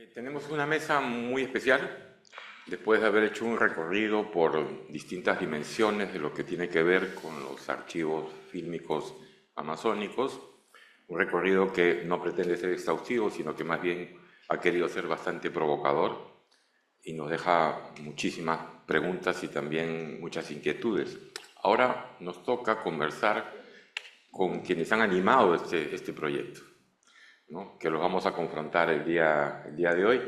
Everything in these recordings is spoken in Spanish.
Tenemos una mesa muy especial, después de haber hecho un recorrido por distintas dimensiones de lo que tiene que ver con los archivos fílmicos amazónicos, un recorrido que no pretende ser exhaustivo, sino que más bien ha querido ser bastante provocador y nos deja muchísimas preguntas y también muchas inquietudes. Ahora nos toca conversar con quienes han animado este proyecto, ¿no? Que los vamos a confrontar el día de hoy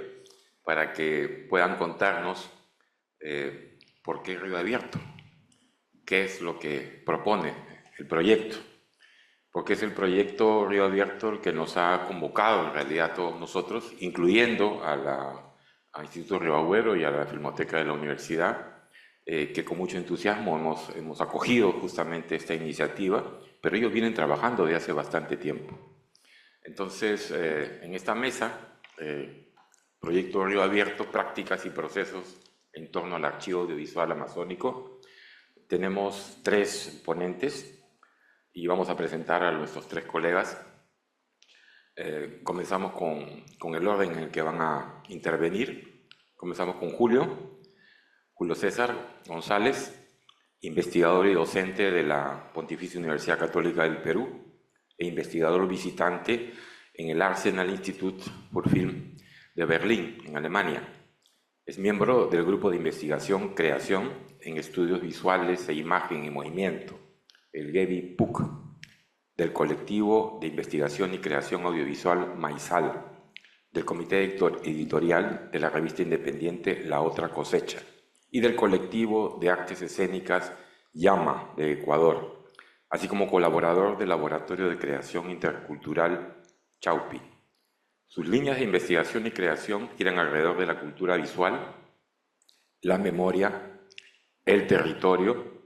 para que puedan contarnos por qué Río Abierto, qué es lo que propone el proyecto, porque es el proyecto Río Abierto el que nos ha convocado en realidad a todos nosotros, incluyendo al Instituto Río Agüero y a la Filmoteca de la Universidad, que con mucho entusiasmo hemos acogido justamente esta iniciativa, pero ellos vienen trabajando desde hace bastante tiempo. Entonces, en esta mesa, Proyecto Río Abierto, prácticas y procesos en torno al archivo audiovisual amazónico, tenemos tres ponentes y vamos a presentar a nuestros tres colegas. Comenzamos con el orden en el que van a intervenir. Comenzamos con Julio César González, investigador y docente de la Pontificia Universidad Católica del Perú e investigador visitante en el Arsenal Institute für Film de Berlín, en Alemania. Es miembro del grupo de investigación Creación en Estudios Visuales e Imagen y Movimiento, el GEVI-PUC, del colectivo de investigación y creación audiovisual MAISAL, del comité editorial de la revista independiente La Otra Cosecha y del colectivo de artes escénicas Llama de Ecuador, así como colaborador del Laboratorio de Creación Intercultural Chaupi. Sus líneas de investigación y creación giran alrededor de la cultura visual, la memoria, el territorio,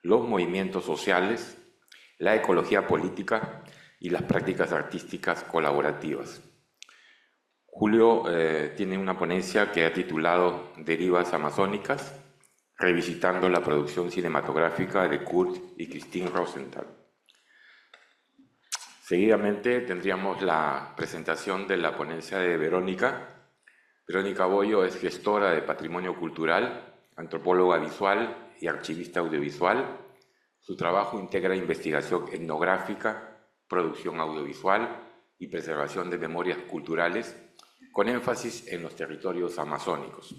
los movimientos sociales, la ecología política y las prácticas artísticas colaborativas. Julio tiene una ponencia que ha titulado Derivas amazónicas, revisitando la producción cinematográfica de Kurt y Christine Rosenthal. Seguidamente tendríamos la presentación de la ponencia de Verónica. Verónica Boyo es gestora de patrimonio cultural, antropóloga visual y archivista audiovisual. Su trabajo integra investigación etnográfica, producción audiovisual y preservación de memorias culturales, con énfasis en los territorios amazónicos.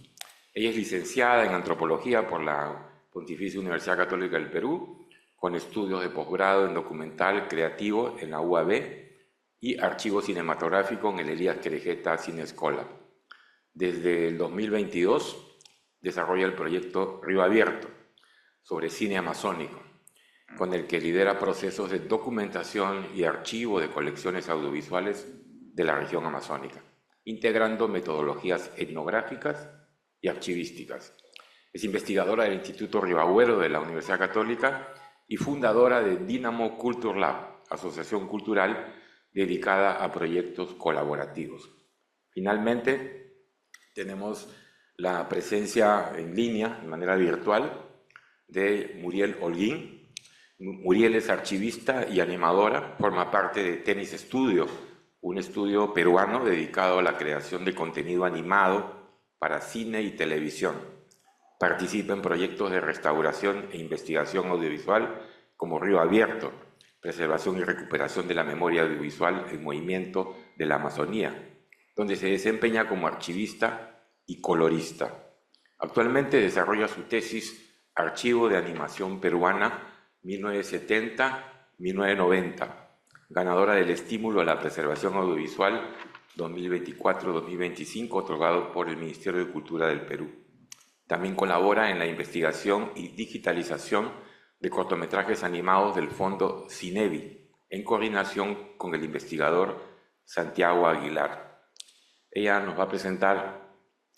Ella es licenciada en antropología por la Pontificia Universidad Católica del Perú, con estudios de posgrado en documental creativo en la UAB y archivo cinematográfico en el Elías Querejeta Cine Escola. Desde el 2022 desarrolla el proyecto Río Abierto sobre cine amazónico, con el que lidera procesos de documentación y archivo de colecciones audiovisuales de la región amazónica, integrando metodologías etnográficas y archivísticas. Es investigadora del Instituto Río Agüero de la Universidad Católica y fundadora de Dynamo Culture Lab, asociación cultural dedicada a proyectos colaborativos. Finalmente, tenemos la presencia en línea, de manera virtual, de Muriel Holguín. Muriel es archivista y animadora, forma parte de Tenis Studio, un estudio peruano dedicado a la creación de contenido animado para cine y televisión. Participa en proyectos de restauración e investigación audiovisual como Río Abierto, preservación y recuperación de la memoria audiovisual en movimiento de la Amazonía, donde se desempeña como archivista y colorista. Actualmente desarrolla su tesis Archivo de Animación Peruana 1970-1990, ganadora del Estímulo a la Preservación Audiovisual 2024-2025, otorgado por el Ministerio de Cultura del Perú. También colabora en la investigación y digitalización de cortometrajes animados del Fondo Cinevi, en coordinación con el investigador Santiago Aguilar. Ella nos va a presentar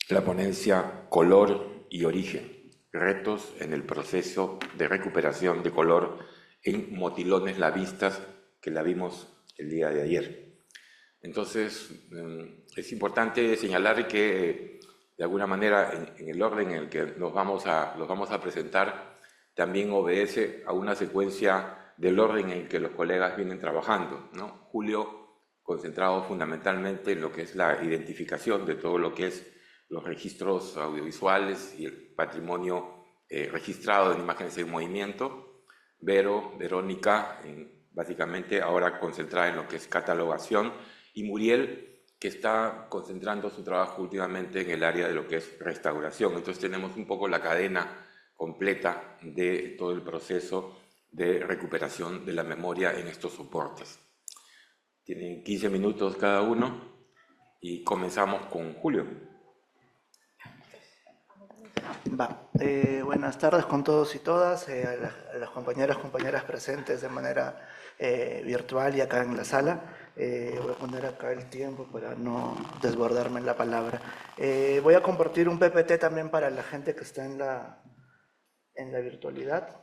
la ponencia Color y Origen, retos en el proceso de recuperación de color en motilones lavistas, que la vimos el día de ayer. Entonces, es importante señalar que de alguna manera en el orden en el que los vamos a presentar también obedece a una secuencia del orden en el que los colegas vienen trabajando, ¿no? Julio concentrado fundamentalmente en lo que es la identificación de todo lo que es los registros audiovisuales y el patrimonio registrado en imágenes en movimiento. Verónica, básicamente ahora concentrada en lo que es catalogación, y Muriel, que está concentrando su trabajo últimamente en el área de lo que es restauración. Entonces tenemos un poco la cadena completa de todo el proceso de recuperación de la memoria en estos soportes. Tienen 15 minutos cada uno y comenzamos con Julio. Buenas tardes con todos y todas, a las compañeras presentes de manera virtual y acá en la sala. Voy a poner acá el tiempo para no desbordarme en la palabra. Voy a compartir un PPT también para la gente que está en la virtualidad.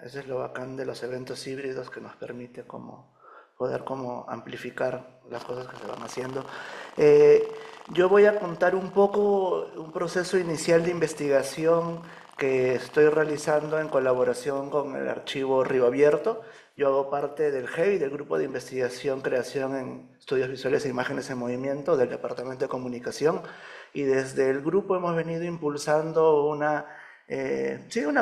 Eso es lo bacán de los eventos híbridos, que nos permite poder amplificar las cosas que se van haciendo. Yo voy a contar un poco un proceso inicial de investigación que estoy realizando en colaboración con el archivo Río Abierto. Yo hago parte del GEI, del Grupo de Investigación Creación en Estudios Visuales e Imágenes en Movimiento del Departamento de Comunicación, y desde el grupo hemos venido impulsando una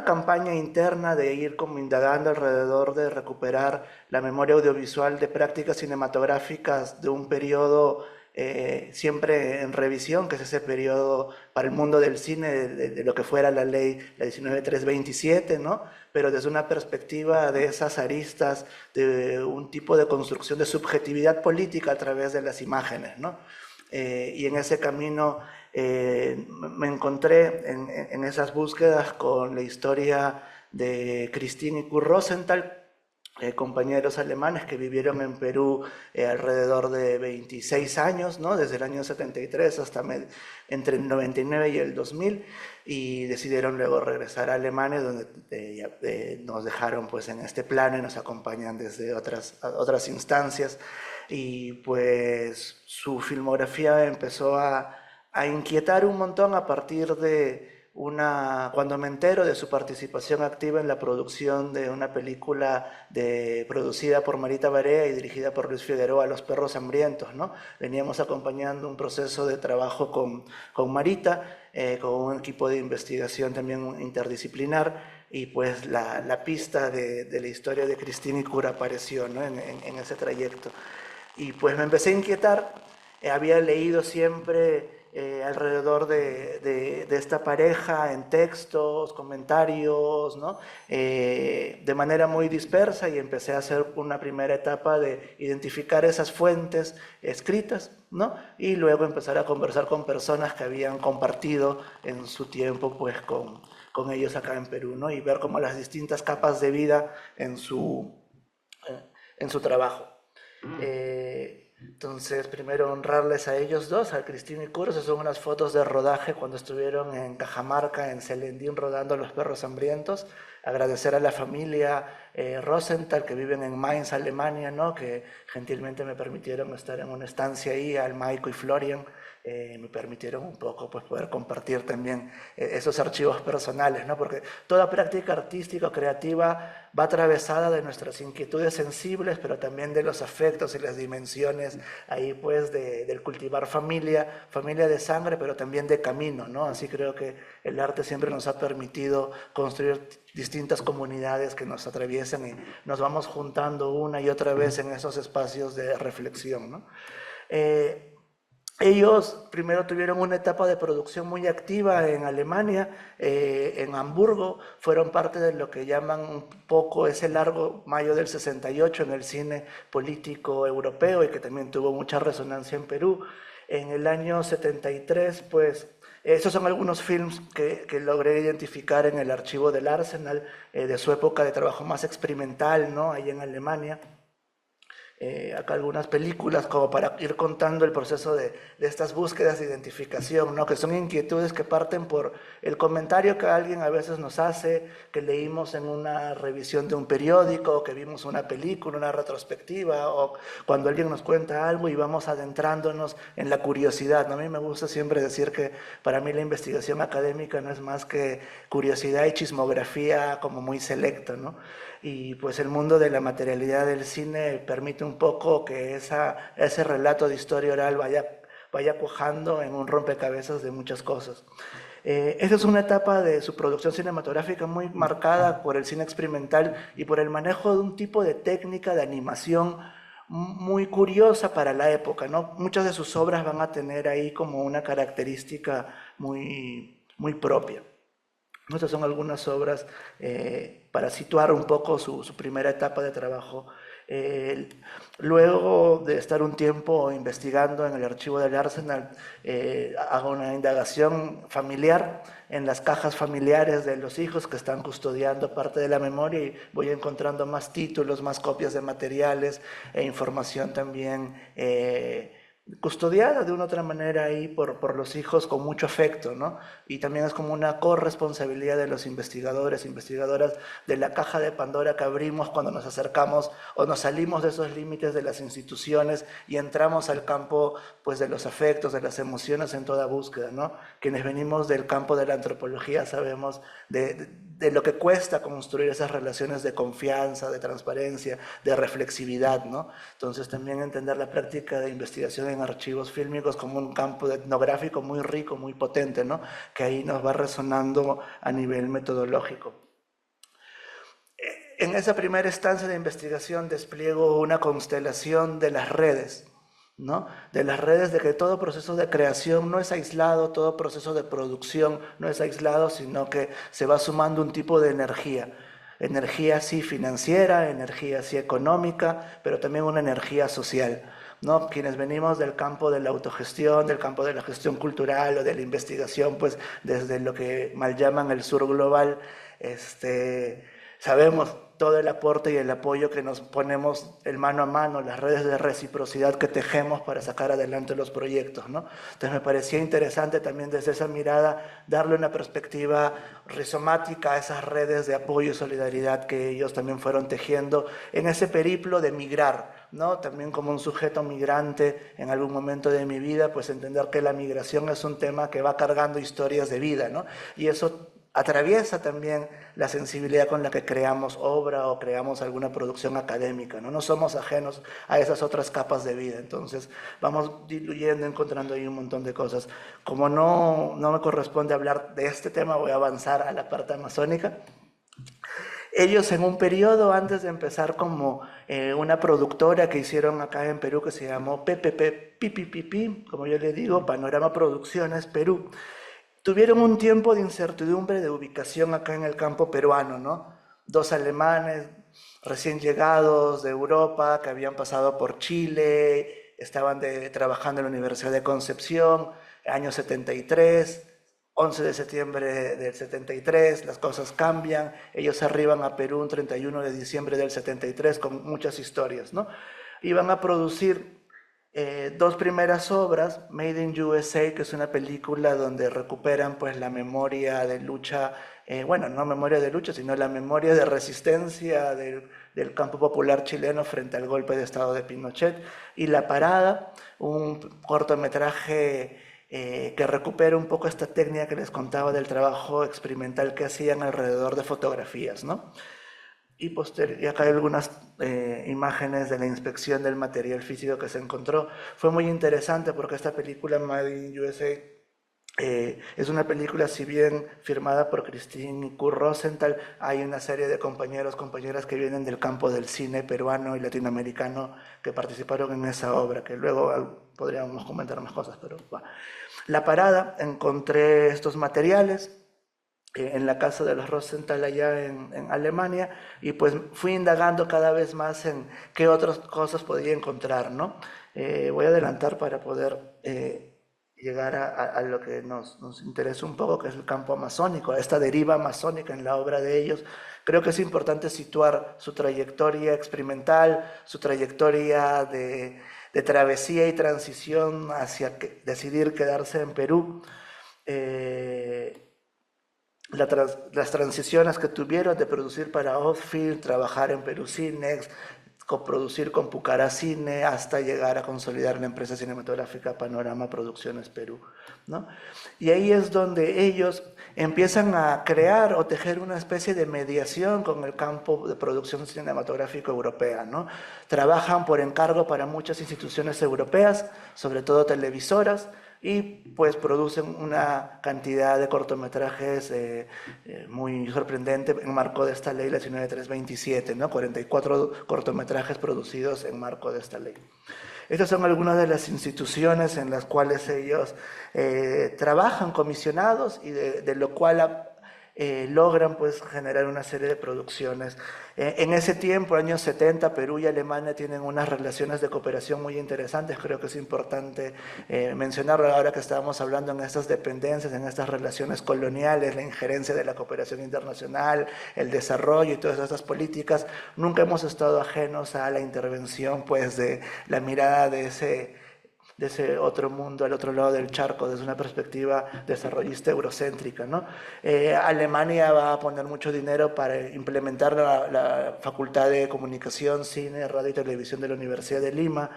campaña interna de ir indagando alrededor de recuperar la memoria audiovisual de prácticas cinematográficas de un periodo siempre en revisión, que es ese periodo para el mundo del cine de lo que fuera la ley, la 19327, ¿no? Pero desde una perspectiva de esas aristas de un tipo de construcción de subjetividad política a través de las imágenes, ¿no? Y en ese camino me encontré en esas búsquedas con la historia de Christine y Kurt Rosenthal, compañeros alemanes que vivieron en Perú alrededor de 26 años, ¿no? Desde el año 73 hasta entre el 99 y el 2000, y decidieron luego regresar a Alemania, donde nos dejaron pues en este plano y nos acompañan desde otras instancias. Y pues su filmografía empezó a inquietar un montón a partir de cuando me entero de su participación activa en la producción de una película producida por Marita Barea y dirigida por Luis Figueroa, Los Perros Hambrientos, ¿no? Veníamos acompañando un proceso de trabajo con Marita, con un equipo de investigación también interdisciplinar, y pues la pista de la historia de Christine y Kurt apareció, ¿no? en ese trayecto. Y pues me empecé a inquietar. Había leído siempre alrededor de esta pareja en textos, comentarios, ¿no? De manera muy dispersa, y empecé a hacer una primera etapa de identificar esas fuentes escritas, ¿no? Y luego empezar a conversar con personas que habían compartido en su tiempo pues con ellos acá en Perú, ¿no? Y ver como las distintas capas de vida en su trabajo. Entonces, primero honrarles a ellos dos, a Christine y Kurt. Esas son unas fotos de rodaje cuando estuvieron en Cajamarca, en Celendín, rodando Los Perros Hambrientos. Agradecer a la familia Rosenthal, que viven en Mainz, Alemania, ¿no? Que gentilmente me permitieron estar en una estancia ahí, al Maiko y Florian. Me permitieron un poco pues, poder compartir también esos archivos personales, ¿no? Porque toda práctica artística o creativa va atravesada de nuestras inquietudes sensibles, pero también de los afectos y las dimensiones ahí pues del cultivar familia de sangre, pero también de camino, ¿no? Así creo que el arte siempre nos ha permitido construir distintas comunidades que nos atraviesan y nos vamos juntando una y otra vez en esos espacios de reflexión, ¿no? Ellos primero tuvieron una etapa de producción muy activa en Alemania, en Hamburgo. Fueron parte de lo que llaman un poco ese largo mayo del 68 en el cine político europeo, y que también tuvo mucha resonancia en Perú. En el año 73, pues, esos son algunos films que logré identificar en el archivo del Arsenal, de su época de trabajo más experimental, ¿no? Ahí en Alemania. Acá algunas películas como para ir contando el proceso de estas búsquedas de identificación, ¿no? Que son inquietudes que parten por el comentario que alguien a veces nos hace, que leímos en una revisión de un periódico, que vimos una película, una retrospectiva, o cuando alguien nos cuenta algo y vamos adentrándonos en la curiosidad, ¿no? A mí me gusta siempre decir que para mí la investigación académica no es más que curiosidad y chismografía como muy selecta, ¿no? y pues el mundo de la materialidad del cine permite un poco que ese relato de historia oral vaya cuajando en un rompecabezas de muchas cosas. Esta es una etapa de su producción cinematográfica muy marcada por el cine experimental y por el manejo de un tipo de técnica de animación muy curiosa para la época, ¿no? Muchas de sus obras van a tener ahí como una característica muy propia. Estas son algunas obras para situar un poco su primera etapa de trabajo. Eh, Luego de estar un tiempo investigando en el archivo del Arsenal, hago una indagación familiar en las cajas familiares de los hijos que están custodiando parte de la memoria y voy encontrando más títulos, más copias de materiales e información también custodiada de una u otra manera ahí por los hijos con mucho afecto, ¿no? Y también es como una corresponsabilidad de los investigadores, investigadoras de la caja de Pandora que abrimos cuando nos acercamos o nos salimos de esos límites de las instituciones y entramos al campo pues de los afectos, de las emociones en toda búsqueda, ¿no? Quienes venimos del campo de la antropología sabemos de lo que cuesta construir esas relaciones de confianza, de transparencia, de reflexividad, ¿no? Entonces también entender la práctica de investigación en archivos fílmicos como un campo etnográfico muy rico, muy potente, ¿no? Que ahí nos va resonando a nivel metodológico. En esa primera estancia de investigación despliego una constelación de las redes, ¿no? De las redes, de que todo proceso de creación no es aislado, todo proceso de producción no es aislado, sino que se va sumando un tipo de energía. Energía sí financiera, energía sí económica, pero también una energía social, ¿no? Quienes venimos del campo de la autogestión, del campo de la gestión cultural o de la investigación, pues desde lo que mal llaman el sur global, sabemos todo el aporte y el apoyo que nos ponemos el mano a mano, las redes de reciprocidad que tejemos para sacar adelante los proyectos, ¿no? Entonces me parecía interesante también desde esa mirada darle una perspectiva rizomática a esas redes de apoyo y solidaridad que ellos también fueron tejiendo en ese periplo de migrar, ¿no? También como un sujeto migrante en algún momento de mi vida, pues entender que la migración es un tema que va cargando historias de vida, ¿no? Y eso atraviesa también la sensibilidad con la que creamos obra o creamos alguna producción académica, ¿no? No somos ajenos a esas otras capas de vida, entonces vamos diluyendo, encontrando ahí un montón de cosas. Como no me corresponde hablar de este tema, voy a avanzar a la parte amazónica. Ellos en un periodo antes de empezar como una productora que hicieron acá en Perú que se llamó PPP, Pipi, como yo le digo, Panorama Producciones Perú, tuvieron un tiempo de incertidumbre de ubicación acá en el campo peruano, ¿no? Dos alemanes recién llegados de Europa que habían pasado por Chile, estaban trabajando en la Universidad de Concepción, año 73, 11 de septiembre del 73, las cosas cambian, ellos arriban a Perú un 31 de diciembre del 73 con muchas historias, ¿no? Iban a producir dos primeras obras, Made in USA, que es una película donde recuperan pues la memoria de lucha, bueno, no memoria de lucha, sino la memoria de resistencia del campo popular chileno frente al golpe de estado de Pinochet, y La Parada, un cortometraje que recupera un poco esta técnica que les contaba del trabajo experimental que hacían alrededor de fotografías, ¿no? Y acá hay algunas imágenes de la inspección del material físico que se encontró. Fue muy interesante porque esta película Made in USA es una película, si bien firmada por Christine y Kurt Rosenthal, hay una serie de compañeros, compañeras que vienen del campo del cine peruano y latinoamericano que participaron en esa obra, que luego podríamos comentar más cosas, pero va. La Parada, encontré estos materiales en la casa de los Rosenthal allá en Alemania, y pues fui indagando cada vez más en qué otras cosas podía encontrar, ¿no? Voy a adelantar para poder llegar a lo que nos interesa un poco, que es el campo amazónico, esta deriva amazónica en la obra de ellos. Creo que es importante situar su trayectoria experimental, su trayectoria de travesía y transición hacia decidir quedarse en Perú. Las transiciones que tuvieron de producir para Oldfield, trabajar en Perú Cinex, coproducir con Pucará Cine hasta llegar a consolidar la empresa cinematográfica Panorama Producciones Perú, ¿no? Y ahí es donde ellos empiezan a crear o tejer una especie de mediación con el campo de producción cinematográfica europea, ¿no? Trabajan por encargo para muchas instituciones europeas, sobre todo televisoras, y pues producen una cantidad de cortometrajes muy sorprendente en marco de esta ley, la 19327, ¿no? 44 cortometrajes producidos en marco de esta ley. Estas son algunas de las instituciones en las cuales ellos trabajan comisionados y de lo cual logran pues generar una serie de producciones. En ese tiempo, años 70, Perú y Alemania tienen unas relaciones de cooperación muy interesantes. Creo que es importante mencionarlo ahora que estábamos hablando en estas dependencias, en estas relaciones coloniales, la injerencia de la cooperación internacional, el desarrollo y todas estas políticas. Nunca hemos estado ajenos a la intervención pues de la mirada de ese otro mundo, al otro lado del charco, desde una perspectiva desarrollista eurocéntrica, ¿no? Alemania va a poner mucho dinero para implementar la Facultad de Comunicación, Cine, Radio y Televisión de la Universidad de Lima.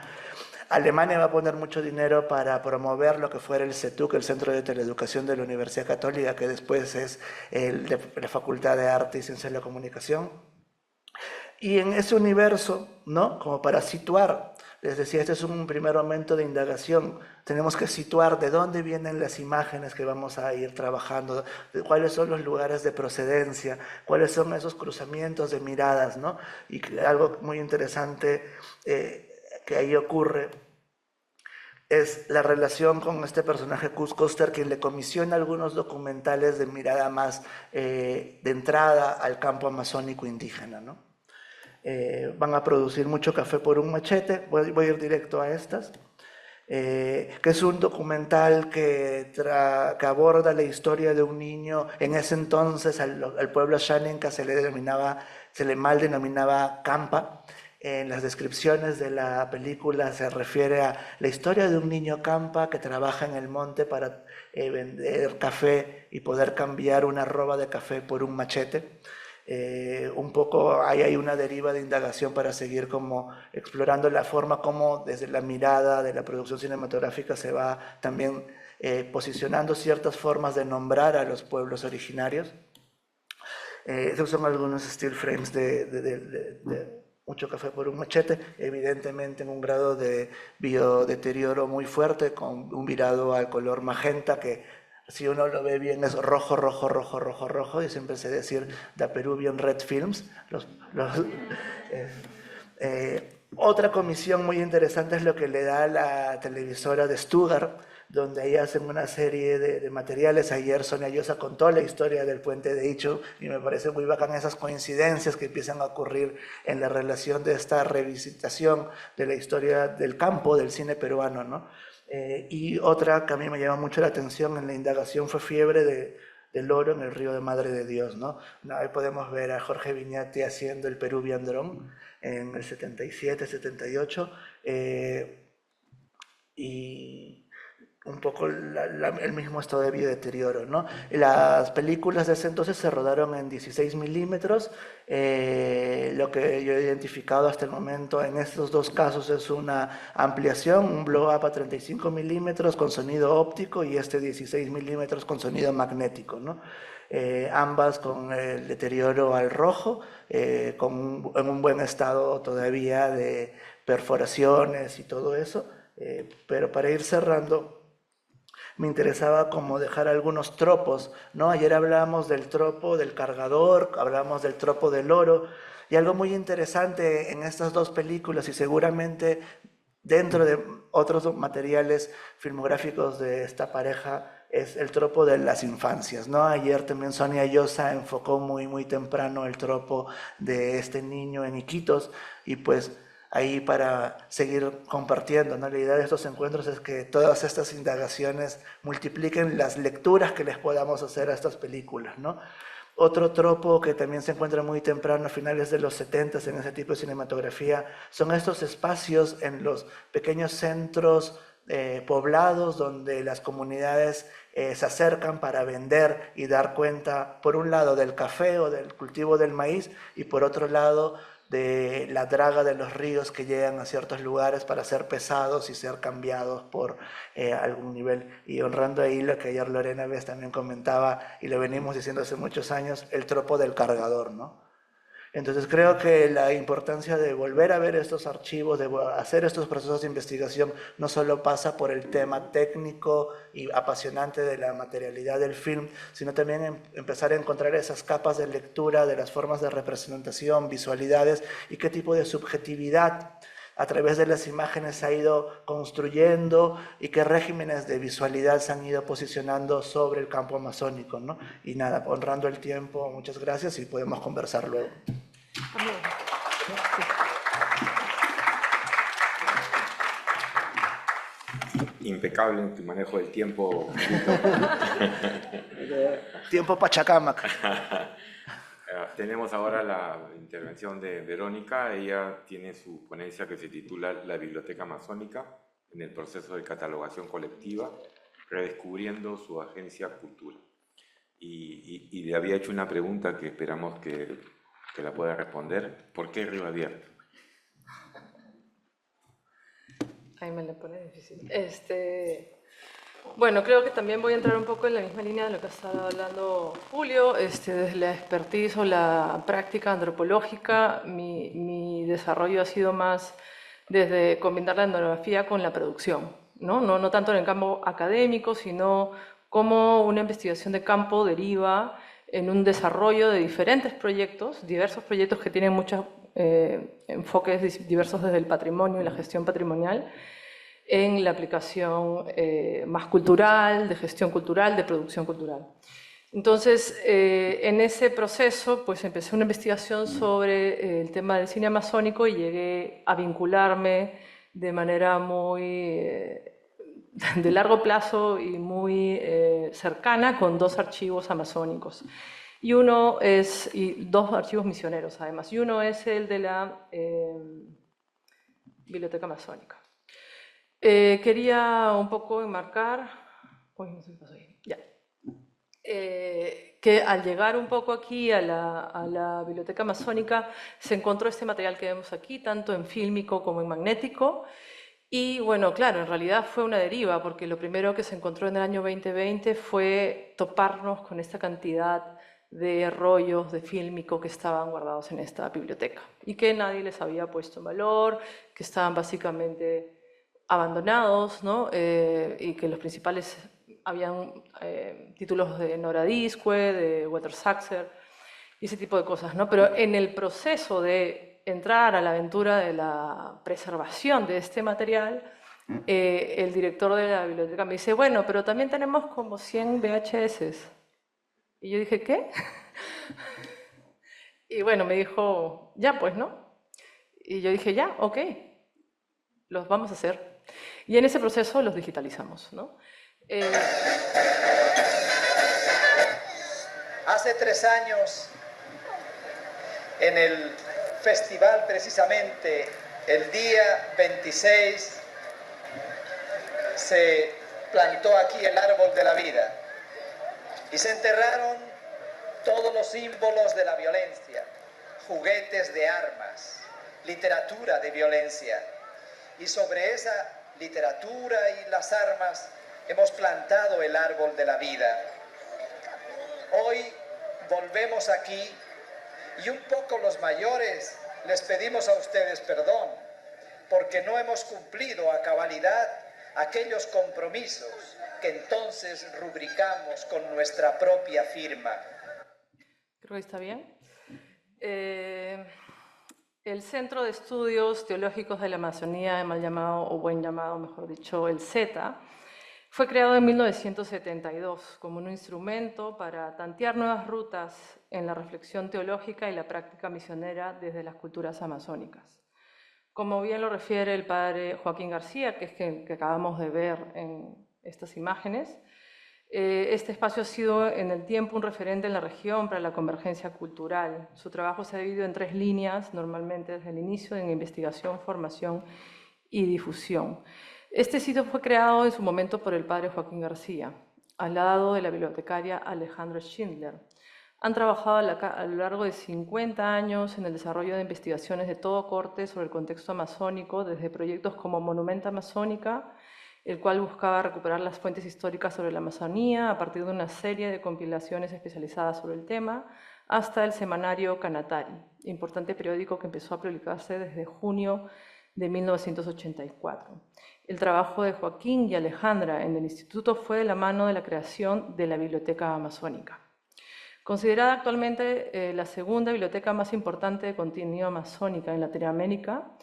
Alemania va a poner mucho dinero para promover lo que fuera el CETUC, el Centro de Teleeducación de la Universidad Católica, que después es la Facultad de Arte y Ciencias de la Comunicación. Y en ese universo, ¿no? Como para situar, les decía, este es un primer momento de indagación. Tenemos que situar de dónde vienen las imágenes que vamos a ir trabajando, cuáles son los lugares de procedencia, cuáles son esos cruzamientos de miradas, ¿no? Y algo muy interesante que ahí ocurre es la relación con este personaje Cus Coster, quien le comisiona algunos documentales de mirada más de entrada al campo amazónico indígena, ¿no? Van a producir mucho café por un machete, voy a ir directo a estas, que es un documental que aborda la historia de un niño. En ese entonces al pueblo Xaninca se le mal denominaba Campa. En las descripciones de la película se refiere a la historia de un niño Campa que trabaja en el monte para vender café y poder cambiar una arroba de café por un machete. Un poco hay una deriva de indagación para seguir como explorando la forma como desde la mirada de la producción cinematográfica se va también posicionando ciertas formas de nombrar a los pueblos originarios. Esos son algunos still frames de mucho café por un machete, evidentemente en un grado de biodeterioro muy fuerte, con un virado al color magenta que si uno lo ve bien es rojo, rojo, rojo, rojo, rojo. Yo siempre sé decir The Peruvian Red Films. Otra comisión muy interesante es lo que le da la televisora de Stuttgart, donde ahí hacen una serie de materiales. Ayer Sonia Llosa contó la historia del puente de Ichu y me parece muy bacán esas coincidencias que empiezan a ocurrir en la relación de esta revisitación de la historia del campo del cine peruano, ¿no? Y otra que a mí me llama mucho la atención en la indagación fue Fiebre del oro en el río de Madre de Dios, ¿no? Ahí podemos ver a Jorge Viñati haciendo el Peruvian Drone en el 77, 78, y un poco el mismo estado de biodeterioro, ¿no? Las películas de ese entonces se rodaron en 16 milímetros. Lo que yo he identificado hasta el momento en estos dos casos es una ampliación, un blow-up a 35 milímetros con sonido óptico y 16 milímetros con sonido magnético, ¿no? Ambas con el deterioro al rojo, en un buen estado todavía de perforaciones y todo eso. Pero para ir cerrando, me interesaba como dejar algunos tropos, ¿no? Ayer hablábamos del tropo del cargador, hablábamos del tropo del oro, y algo muy interesante en estas dos películas y seguramente dentro de otros materiales filmográficos de esta pareja es el tropo de las infancias, ¿no? Ayer también Sonia Llosa enfocó muy, muy temprano el tropo de este niño en Iquitos y pues ahí para seguir compartiendo, ¿no? La idea de estos encuentros es que todas estas indagaciones multipliquen las lecturas que les podamos hacer a estas películas, ¿no? Otro tropo que también se encuentra muy temprano, a finales de los 70 en ese tipo de cinematografía, son estos espacios en los pequeños centros poblados donde las comunidades se acercan para vender y dar cuenta, por un lado, del café o del cultivo del maíz y por otro lado, de la draga de los ríos que llegan a ciertos lugares para ser pesados y ser cambiados por algún nivel. Y honrando ahí lo que ayer Lorena Vez también comentaba, y lo venimos diciendo hace muchos años, el tropo del cargador, ¿no? Entonces creo que la importancia de volver a ver estos archivos, de hacer estos procesos de investigación, no solo pasa por el tema técnico y apasionante de la materialidad del film, sino también empezar a encontrar esas capas de lectura de las formas de representación, visualidades y qué tipo de subjetividad a través de las imágenes se ha ido construyendo y qué regímenes de visualidad se han ido posicionando sobre el campo amazónico, ¿no? Y nada, honrando el tiempo, muchas gracias y podemos conversar luego. Impecable en tu manejo del tiempo. Tiempo Pachacamac. Tenemos ahora la intervención de Verónica. Ella tiene su ponencia que se titula La Biblioteca Amazónica en el proceso de catalogación colectiva, redescubriendo su agencia cultura. Y le había hecho una pregunta que esperamos que la pueda responder. ¿Por qué Río Abierto? Ahí me la pone difícil. Bueno, creo que también voy a entrar un poco en la misma línea de lo que estaba hablando Julio, desde la expertise o la práctica antropológica. Mi desarrollo ha sido más desde combinar la etnografía con la producción, no tanto en el campo académico, sino cómo una investigación de campo deriva en un desarrollo de diferentes proyectos, diversos proyectos que tienen muchos enfoques diversos desde el patrimonio y la gestión patrimonial, en la aplicación más cultural, de gestión cultural, de producción cultural. Entonces, en ese proceso, pues empecé una investigación sobre el tema del cine amazónico y llegué a vincularme de manera muy de largo plazo y muy cercana con dos archivos amazónicos. Y dos archivos misioneros, además. Y uno es el de la Biblioteca Amazónica. Quería un poco enmarcar, no sé qué pasó ahí, ya, que al llegar un poco aquí a la Biblioteca Amazónica se encontró este material que vemos aquí, tanto en fílmico como en magnético, y bueno, claro, en realidad fue una deriva, porque lo primero que se encontró en el año 2020 fue toparnos con esta cantidad de rollos de fílmico que estaban guardados en esta biblioteca y que nadie les había puesto en valor, que estaban básicamente abandonados, ¿no? Y que los principales habían títulos de Nora Disque, de Walter Saxer y ese tipo de cosas, ¿no? Pero en el proceso de entrar a la aventura de la preservación de este material, el director de la biblioteca me dice, bueno, pero también tenemos como 100 VHS. Y yo dije, ¿qué? Y bueno, me dijo, ya pues, ¿no? Y yo dije, ya, ok, los vamos a hacer. Y en ese proceso los digitalizamos, ¿no? Hace 3 años, en el festival precisamente, el día 26, se plantó aquí el árbol de la vida y se enterraron todos los símbolos de la violencia, juguetes de armas, literatura de violencia. Y sobre esa literatura y las armas hemos plantado el árbol de la vida. Hoy volvemos aquí y un poco los mayores les pedimos a ustedes perdón porque no hemos cumplido a cabalidad aquellos compromisos que entonces rubricamos con nuestra propia firma. Creo que está bien. El Centro de Estudios Teológicos de la Amazonía, mal llamado, o buen llamado, mejor dicho, el ZETA, fue creado en 1972 como un instrumento para tantear nuevas rutas en la reflexión teológica y la práctica misionera desde las culturas amazónicas. Como bien lo refiere el padre Joaquín García, que es que acabamos de ver en estas imágenes, este espacio ha sido en el tiempo un referente en la región para la convergencia cultural. Su trabajo se ha dividido en 3 líneas, normalmente desde el inicio, en investigación, formación y difusión. Este sitio fue creado en su momento por el padre Joaquín García, al lado de la bibliotecaria Alejandra Schindler. Han trabajado a lo largo de 50 años en el desarrollo de investigaciones de todo corte sobre el contexto amazónico, desde proyectos como Monumenta Amazónica, el cual buscaba recuperar las fuentes históricas sobre la Amazonía a partir de una serie de compilaciones especializadas sobre el tema, hasta el semanario Canatari, importante periódico que empezó a publicarse desde junio de 1984. El trabajo de Joaquín y Alejandra en el instituto fue de la mano de la creación de la Biblioteca Amazónica. Considerada actualmente la segunda biblioteca más importante de contenido amazónica en Latinoamérica,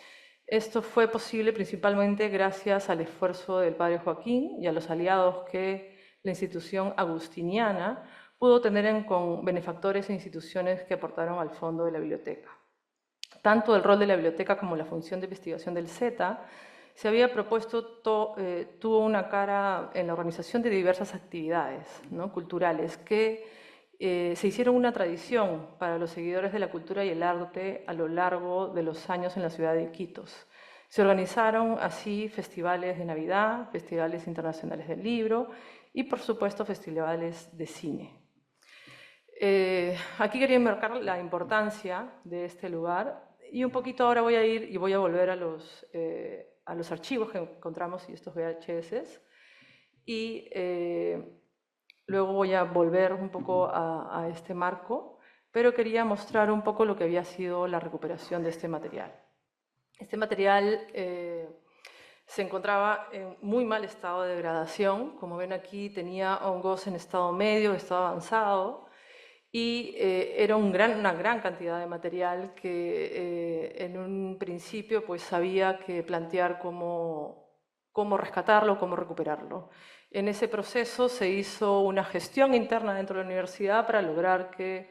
esto fue posible principalmente gracias al esfuerzo del padre Joaquín y a los aliados que la institución agustiniana pudo tener con benefactores e instituciones que aportaron al fondo de la biblioteca. Tanto el rol de la biblioteca como la función de investigación del Z se había propuesto, tuvo una cara en la organización de diversas actividades, ¿no?, culturales que se hicieron una tradición para los seguidores de la cultura y el arte a lo largo de los años en la ciudad de Iquitos. Se organizaron así festivales de Navidad, festivales internacionales del libro y, por supuesto, festivales de cine. Aquí quería enmarcar la importancia de este lugar y un poquito ahora voy a ir y voy a volver a los archivos que encontramos y estos VHS y luego voy a volver un poco a este marco, pero quería mostrar un poco lo que había sido la recuperación de este material. Este material se encontraba en muy mal estado de degradación. Como ven aquí, tenía hongos en estado medio, estado avanzado, y era una gran cantidad de material que en un principio pues había que plantear cómo rescatarlo, cómo recuperarlo. En ese proceso se hizo una gestión interna dentro de la universidad para lograr que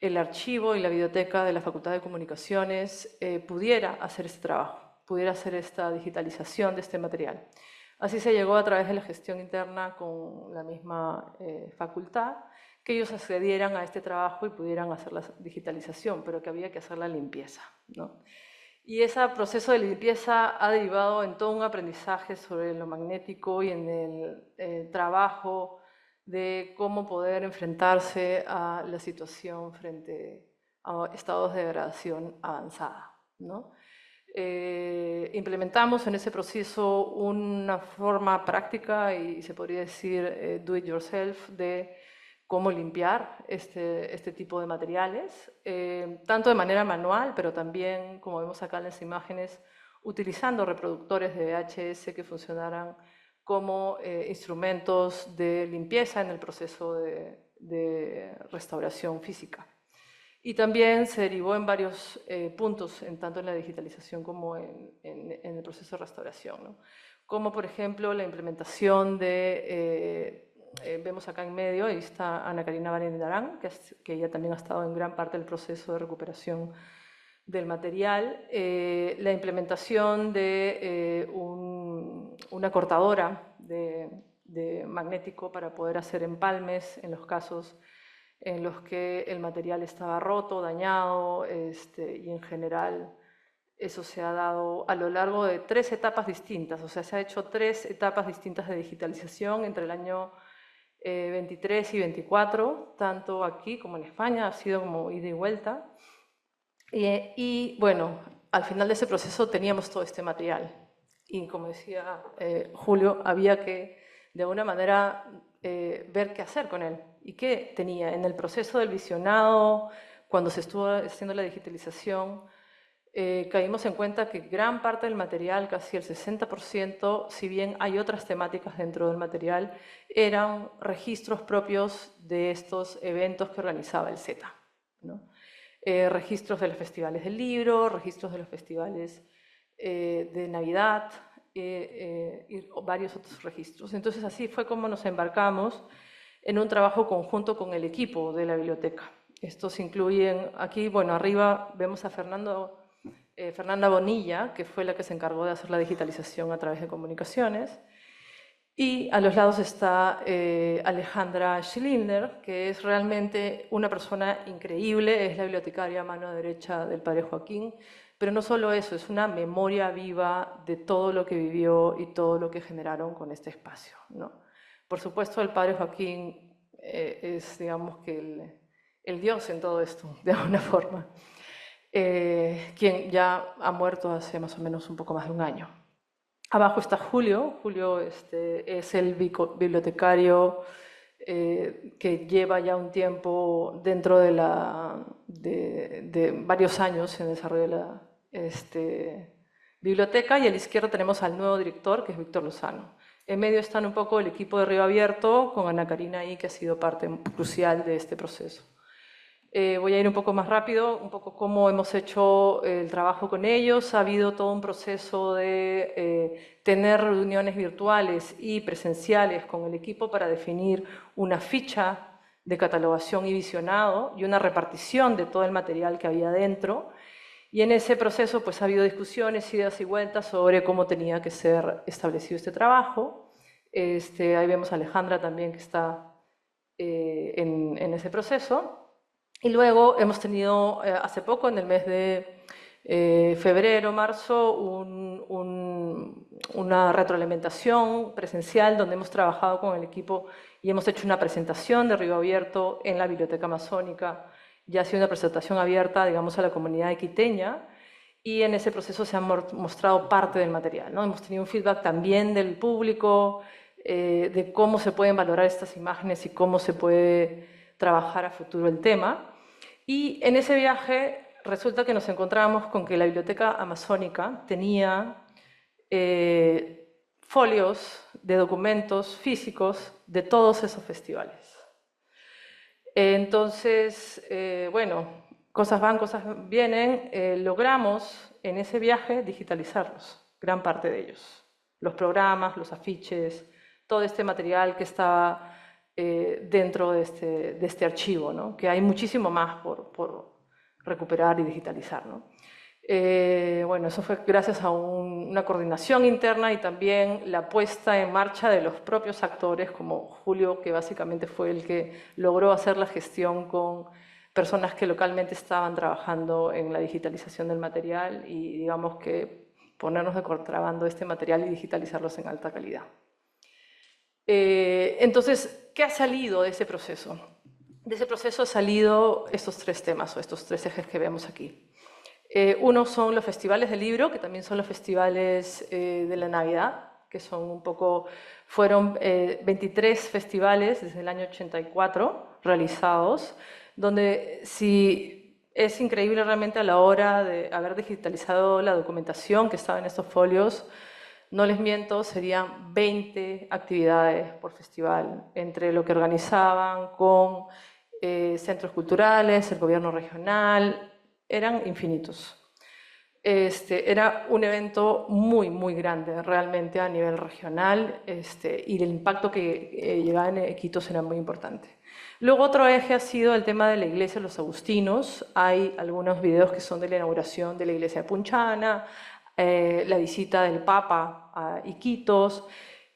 el archivo y la biblioteca de la Facultad de Comunicaciones pudiera hacer este trabajo, pudiera hacer esta digitalización de este material. Así se llegó a través de la gestión interna con la misma facultad, que ellos accedieran a este trabajo y pudieran hacer la digitalización, pero que había que hacer la limpieza, ¿no? Y ese proceso de limpieza ha derivado en todo un aprendizaje sobre lo magnético y en el trabajo de cómo poder enfrentarse a la situación frente a estados de degradación avanzada, ¿no? Implementamos en ese proceso una forma práctica y se podría decir do it yourself de cómo limpiar este tipo de materiales, tanto de manera manual, pero también, como vemos acá en las imágenes, utilizando reproductores de VHS que funcionaran como instrumentos de limpieza en el proceso de restauración física. Y también se derivó en varios puntos, tanto en la digitalización como en el proceso de restauración, ¿no? Como, por ejemplo, la implementación de... vemos acá en medio, ahí está Ana Karina Barendarán, que ella también ha estado en gran parte del proceso de recuperación del material. La implementación de una cortadora de magnético para poder hacer empalmes en los casos en los que el material estaba roto, dañado, y en general eso se ha dado a lo largo de 3 etapas distintas, o sea, se ha hecho 3 etapas distintas de digitalización entre el año 23 y 24, tanto aquí como en España, ha sido como ida y vuelta. Y bueno, al final de ese proceso teníamos todo este material y, como decía Julio, había que de alguna manera ver qué hacer con él y qué tenía. En el proceso del visionado, cuando se estuvo haciendo la digitalización, caímos en cuenta que gran parte del material, casi el 60%, si bien hay otras temáticas dentro del material, eran registros propios de estos eventos que organizaba el Z, ¿no? Registros de los festivales del libro, registros de los festivales de Navidad y varios otros registros. Entonces así fue como nos embarcamos en un trabajo conjunto con el equipo de la biblioteca. Estos incluyen, aquí, bueno, arriba vemos a Fernanda Bonilla, que fue la que se encargó de hacer la digitalización a través de comunicaciones, y a los lados está Alejandra Schindler, que es realmente una persona increíble, es la bibliotecaria a mano derecha del padre Joaquín, pero no solo eso, es una memoria viva de todo lo que vivió y todo lo que generaron con este espacio, ¿no? Por supuesto, el padre Joaquín es, digamos, que el dios en todo esto, de alguna forma, quien ya ha muerto hace más o menos un poco más de un año. Abajo está Julio. Julio es el bibliotecario que lleva ya un tiempo dentro de varios años en el desarrollo de la biblioteca, y a la izquierda tenemos al nuevo director, que es Víctor Lozano. En medio están un poco el equipo de Río Abierto, con Ana Karina ahí, que ha sido parte crucial de este proceso. Voy a ir un poco más rápido, un poco cómo hemos hecho el trabajo con ellos. Ha habido todo un proceso de tener reuniones virtuales y presenciales con el equipo para definir una ficha de catalogación y visionado y una repartición de todo el material que había dentro. Y en ese proceso pues, ha habido discusiones, idas y vueltas sobre cómo tenía que ser establecido este trabajo. Ahí vemos a Alejandra también que está en ese proceso. Y luego hemos tenido hace poco, en el mes de febrero, marzo, una retroalimentación presencial donde hemos trabajado con el equipo y hemos hecho una presentación de Río Abierto en la Biblioteca Amazónica. Ya ha sido una presentación abierta, digamos, a la comunidad quiteña, y en ese proceso se ha mostrado parte del material, ¿no? Hemos tenido un feedback también del público de cómo se pueden valorar estas imágenes y cómo se puede trabajar a futuro el tema. Y en ese viaje resulta que nos encontramos con que la Biblioteca Amazónica tenía folios de documentos físicos de todos esos festivales. Entonces, bueno, cosas van, cosas vienen. Logramos en ese viaje digitalizarlos, gran parte de ellos. Los programas, los afiches, todo este material que estaba dentro de este archivo, ¿no? Que hay muchísimo más por recuperar y digitalizar, ¿no? Bueno, eso fue gracias a una coordinación interna y también la puesta en marcha de los propios actores, como Julio, que básicamente fue el que logró hacer la gestión con personas que localmente estaban trabajando en la digitalización del material y, digamos, que ponernos de contrabando este material y digitalizarlos en alta calidad. Entonces, ¿qué ha salido de ese proceso? De ese proceso han salido estos tres temas o estos tres ejes que vemos aquí. Uno son los festivales de libro, que también son los festivales de la Navidad, que son un poco, fueron 23 festivales desde el año 84 realizados, donde si es increíble realmente a la hora de haber digitalizado la documentación que estaba en estos folios. No les miento, serían 20 actividades por festival, entre lo que organizaban con centros culturales, el gobierno regional, eran infinitos. Era un evento muy, muy grande, realmente a nivel regional, y el impacto que llegaba en Iquitos era muy importante. Luego otro eje ha sido el tema de la iglesia de los agustinos. Hay algunos videos que son de la inauguración de la iglesia de Punchana, la visita del Papa a Iquitos,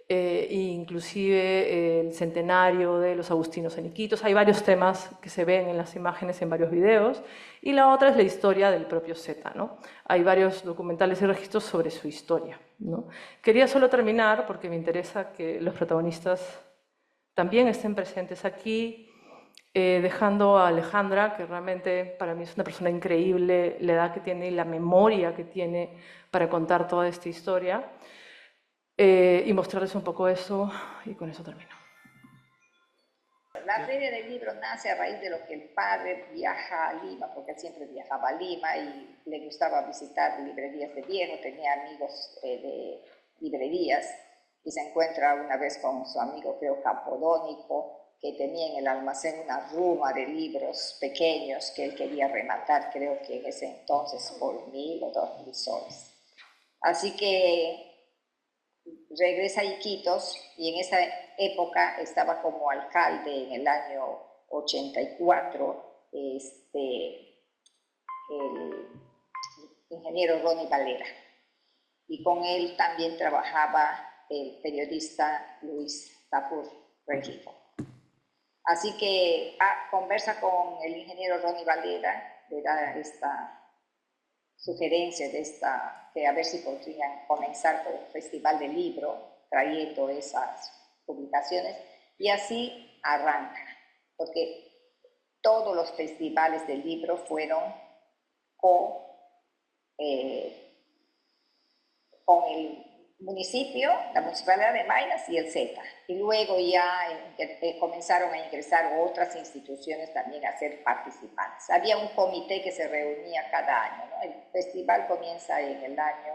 e inclusive el centenario de los agustinos en Iquitos. Hay varios temas que se ven en las imágenes en varios videos. Y la otra es la historia del propio Zeta, ¿no? Hay varios documentales y registros sobre su historia, ¿no? Quería solo terminar, porque me interesa que los protagonistas también estén presentes aquí, dejando a Alejandra, que realmente para mí es una persona increíble, la edad que tiene y la memoria que tiene para contar toda esta historia, y mostrarles un poco eso, y con eso termino. La Feria del Libro nace a raíz de lo que el padre viaja a Lima, porque él siempre viajaba a Lima y le gustaba visitar librerías de viejo, tenía amigos de librerías, y se encuentra una vez con su amigo, creo, Capodónico, que tenía en el almacén una ruma de libros pequeños que él quería rematar, creo que en ese entonces por 1.000 o 2.000 soles. Así que regresa a Iquitos, y en esa época estaba como alcalde en el año 84 el ingeniero Ronnie Valera, y con él también trabajaba el periodista Luis Tapur Rengifo. Así que conversa con el ingeniero Ronnie Valera, le da esta sugerencia que a ver si podrían comenzar con un festival de libro, trayendo esas publicaciones, y así arranca, porque todos los festivales del libro fueron con, con el municipio, la Municipalidad de Maynas y el Z. Y luego ya comenzaron a ingresar otras instituciones también a ser participantes. Había un comité que se reunía cada año, ¿no? El festival comienza en el año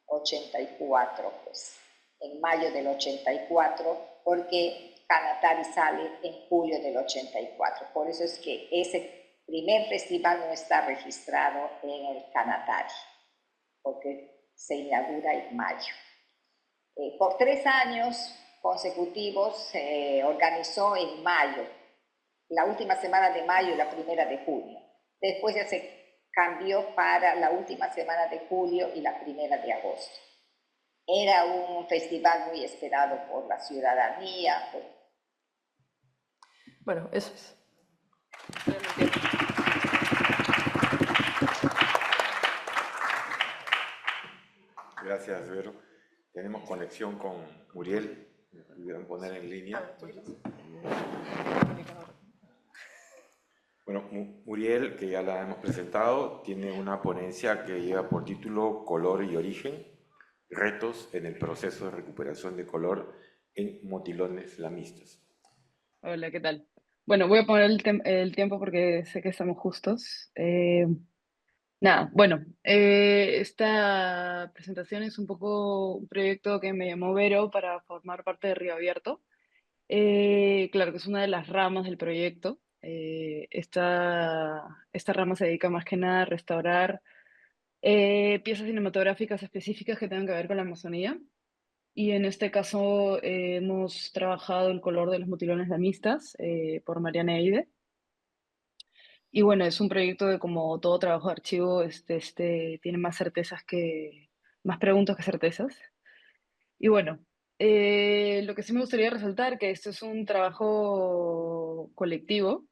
84, pues, en mayo del 84, porque Canatari sale en julio del 84. Por eso es que ese primer festival no está registrado en el Canatari, porque se inaugura en mayo. Por 3 años consecutivos se organizó en mayo, la última semana de mayo y la primera de junio. Después ya se cambió para la última semana de julio y la primera de agosto. Era un festival muy esperado por la ciudadanía. Bueno, eso es. Gracias, Vero. Tenemos conexión con Muriel. ¿Me pudieran poner en línea? Bueno, Muriel, que ya la hemos presentado, tiene una ponencia que lleva por título Color y Origen, retos en el proceso de recuperación de color en motilones lamistas. Hola, ¿qué tal? Bueno, voy a poner el tiempo porque sé que estamos justos. Nada, bueno, esta presentación es un poco un proyecto que me llamó Vero para formar parte de Río Abierto. Claro que es una de las ramas del proyecto. Esta rama se dedica más que nada a restaurar piezas cinematográficas específicas que tengan que ver con la Amazonía. Y en este caso hemos trabajado el color de los motilones lamistas por Mariana Eide. Y bueno, es un proyecto de como todo trabajo de archivo, tiene más preguntas que certezas. Y bueno, lo que sí me gustaría resaltar que esto es un trabajo colectivo,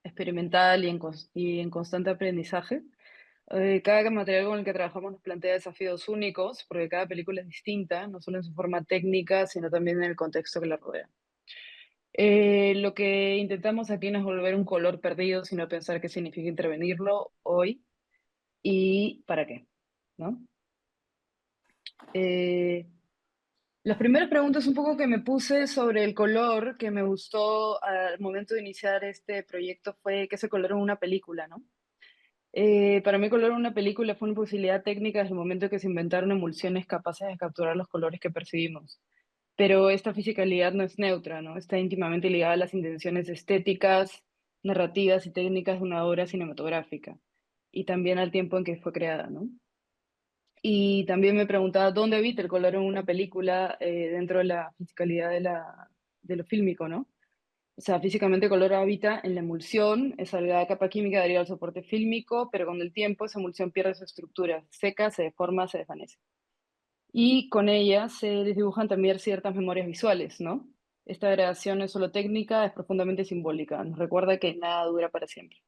experimental y en constante aprendizaje. Cada material con el que trabajamos nos plantea desafíos únicos, porque cada película es distinta, no solo en su forma técnica, sino también en el contexto que la rodea. Lo que intentamos aquí no es volver un color perdido, sino pensar qué significa intervenirlo hoy y para qué, ¿no? Las primeras preguntas un poco que me puse sobre el color que me gustó al momento de iniciar este proyecto fue que se coloró en una película, ¿no? Para mí color en una película fue una posibilidad técnica desde el momento que se inventaron emulsiones capaces de capturar los colores que percibimos. Pero esta fisicalidad no es neutra, ¿no? Está íntimamente ligada a las intenciones estéticas, narrativas y técnicas de una obra cinematográfica, y también al tiempo en que fue creada, ¿no? Y también me preguntaba dónde habita el color en una película dentro de la fisicalidad de lo fílmico, ¿no? O sea, físicamente el color habita en la emulsión, esa delgada capa química deriva del soporte fílmico, pero con el tiempo esa emulsión pierde su estructura, seca, se deforma, se desvanece. Y con ella se desdibujan también ciertas memorias visuales, ¿no? Esta gradación no es solo técnica, es profundamente simbólica, nos recuerda que nada dura para siempre.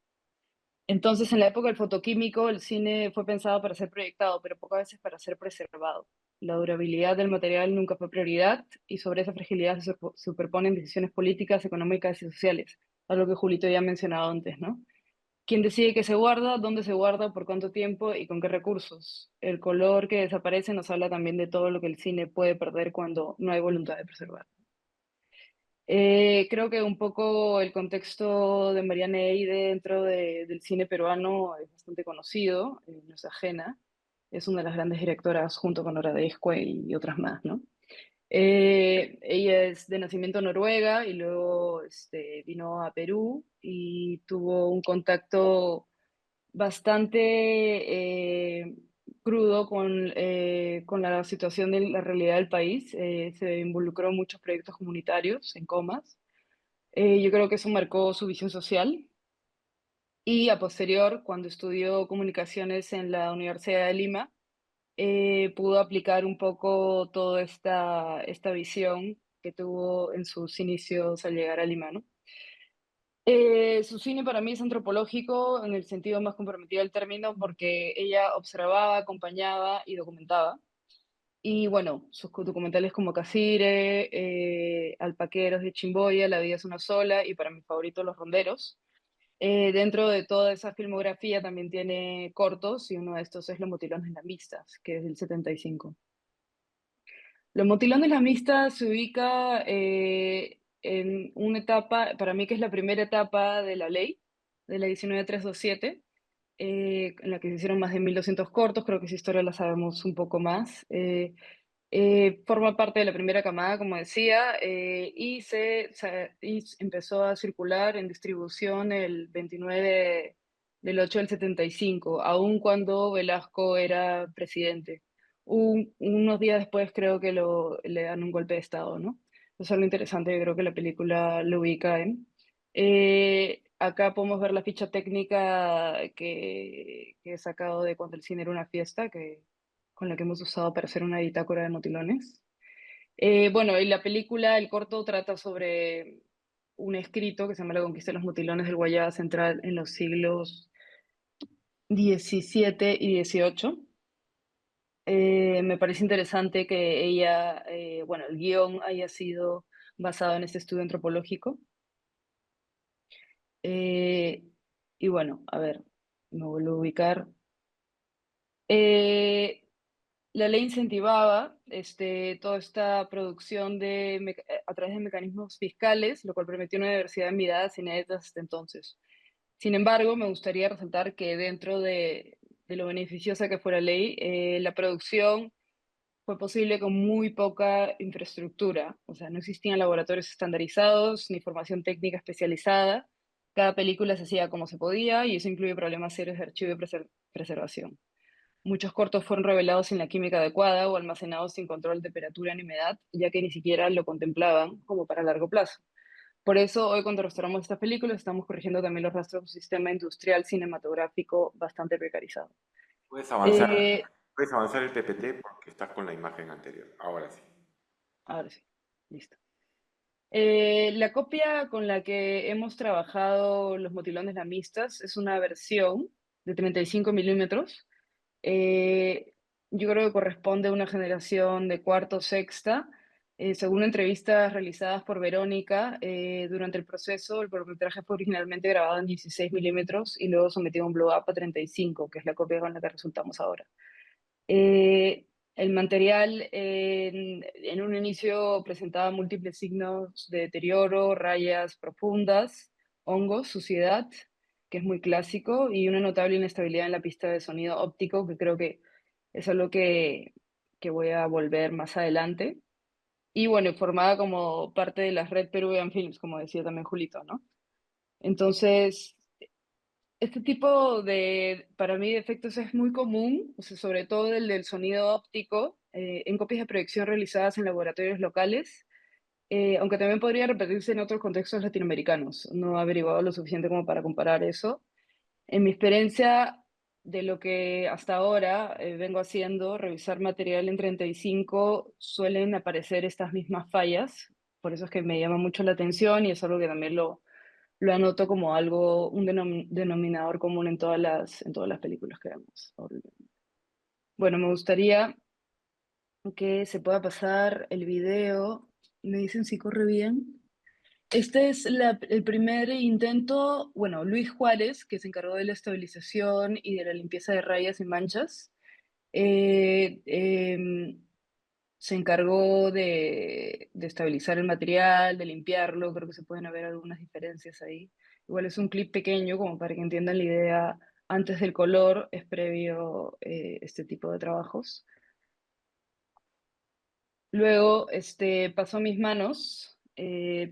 Entonces, en la época del fotoquímico, el cine fue pensado para ser proyectado, pero pocas veces para ser preservado. La durabilidad del material nunca fue prioridad y sobre esa fragilidad se superponen decisiones políticas, económicas y sociales, algo que Julito ya ha mencionado antes, ¿no? ¿Quién decide qué se guarda, dónde se guarda, por cuánto tiempo y con qué recursos? El color que desaparece nos habla también de todo lo que el cine puede perder cuando no hay voluntad de preservar. Creo que un poco el contexto de Mariana Eide dentro del cine peruano es bastante conocido, no es ajena. Es una de las grandes directoras junto con Nora Descue y otras más, ¿no? Ella es de nacimiento noruega y luego vino a Perú y tuvo un contacto bastante crudo con la situación de la realidad del país. Se involucró en muchos proyectos comunitarios en Comas. Yo creo que eso marcó su visión social y a posterior, cuando estudió comunicaciones en la Universidad de Lima, pudo aplicar un poco toda esta visión que tuvo en sus inicios al llegar a Lima, ¿no? Su cine para mí es antropológico en el sentido más comprometido del término porque ella observaba, acompañaba y documentaba. Y bueno, sus documentales como Casire, Alpaqueros de Chimboya, La vida es una sola y para mi favorito Los Ronderos, Dentro de toda esa filmografía también tiene cortos y uno de estos es Los motilones lambistas, que es del 75. Los motilones lambistas se ubica en una etapa, para mí que es la primera etapa de la ley, de la 19327, en la que se hicieron más de 1200 cortos, creo que esa historia la sabemos un poco más. Forma parte de la primera camada, como decía, y empezó a circular en distribución el 29 del 8 del 75, aun cuando Velasco era presidente. Unos días después creo que le dan un golpe de Estado, ¿no? Eso es lo interesante, yo creo que la película lo ubica en. Acá podemos ver la ficha técnica que he sacado de Cuando el cine era una fiesta, con la que hemos usado para hacer una bitácora de motilones. Bueno, y la película, el corto, trata sobre un escrito que se llama La conquista de los motilones del Guayana Central en los siglos XVII y XVIII. Me parece interesante que bueno, el guión haya sido basado en este estudio antropológico. Eh, y bueno, a ver, me vuelvo a ubicar. Eh, La ley incentivaba toda esta producción a través de mecanismos fiscales, lo cual permitió una diversidad de miradas inéditas hasta entonces. Sin embargo, me gustaría resaltar que dentro de lo beneficiosa que fue la ley, la producción fue posible con muy poca infraestructura, o sea, no existían laboratorios estandarizados ni formación técnica especializada. Cada película se hacía como se podía y eso incluye problemas serios de archivo y preservación. Muchos cortos fueron revelados sin la química adecuada o almacenados sin control de temperatura ni humedad, ya que ni siquiera lo contemplaban como para largo plazo. Por eso, hoy cuando restauramos estas películas, estamos corrigiendo también los rastros de un sistema industrial cinematográfico bastante precarizado. Puedes avanzar, Eh, puedes avanzar el PPT porque estás con la imagen anterior. Ahora sí. Ahora sí, listo. La copia con la que hemos trabajado los motilones lamistas es una versión de 35 milímetros. Eh, yo creo que corresponde a una generación de cuarto o sexta. Según entrevistas realizadas por Verónica, durante el proceso el cortometraje fue originalmente grabado en 16 milímetros y luego sometido a un blow-up a 35, que es la copia con la que resultamos ahora. Eh, el material en un inicio presentaba múltiples signos de deterioro, rayas profundas, hongos, suciedad, que es muy clásico, y una notable inestabilidad en la pista de sonido óptico, que creo que es algo que voy a volver más adelante. Y bueno, formada como parte de la red Peruvian Films, como decía también Julito, ¿no? Entonces, este tipo para mí, de efectos es muy común, o sea, sobre todo el del sonido óptico, en copias de proyección realizadas en laboratorios locales, aunque también podría repetirse en otros contextos latinoamericanos. No he averiguado lo suficiente como para comparar eso. En mi experiencia, de lo que hasta ahora vengo haciendo, revisar material en 35, suelen aparecer estas mismas fallas. Por eso es que me llama mucho la atención y es algo que también lo anoto como algo, un denominador común en todas las películas que vemos. Bueno, me gustaría que se pueda pasar el video. Me dicen si corre bien. Este es el primer intento, bueno, Luis Juárez, que se encargó de la estabilización y de la limpieza de rayas y manchas, eh, em, se encargó de estabilizar el material, de limpiarlo, creo que se pueden ver algunas diferencias ahí. Igual es un clip pequeño como para que entiendan la idea, antes del color es previo este tipo de trabajos. Luego, pasó a mis manos,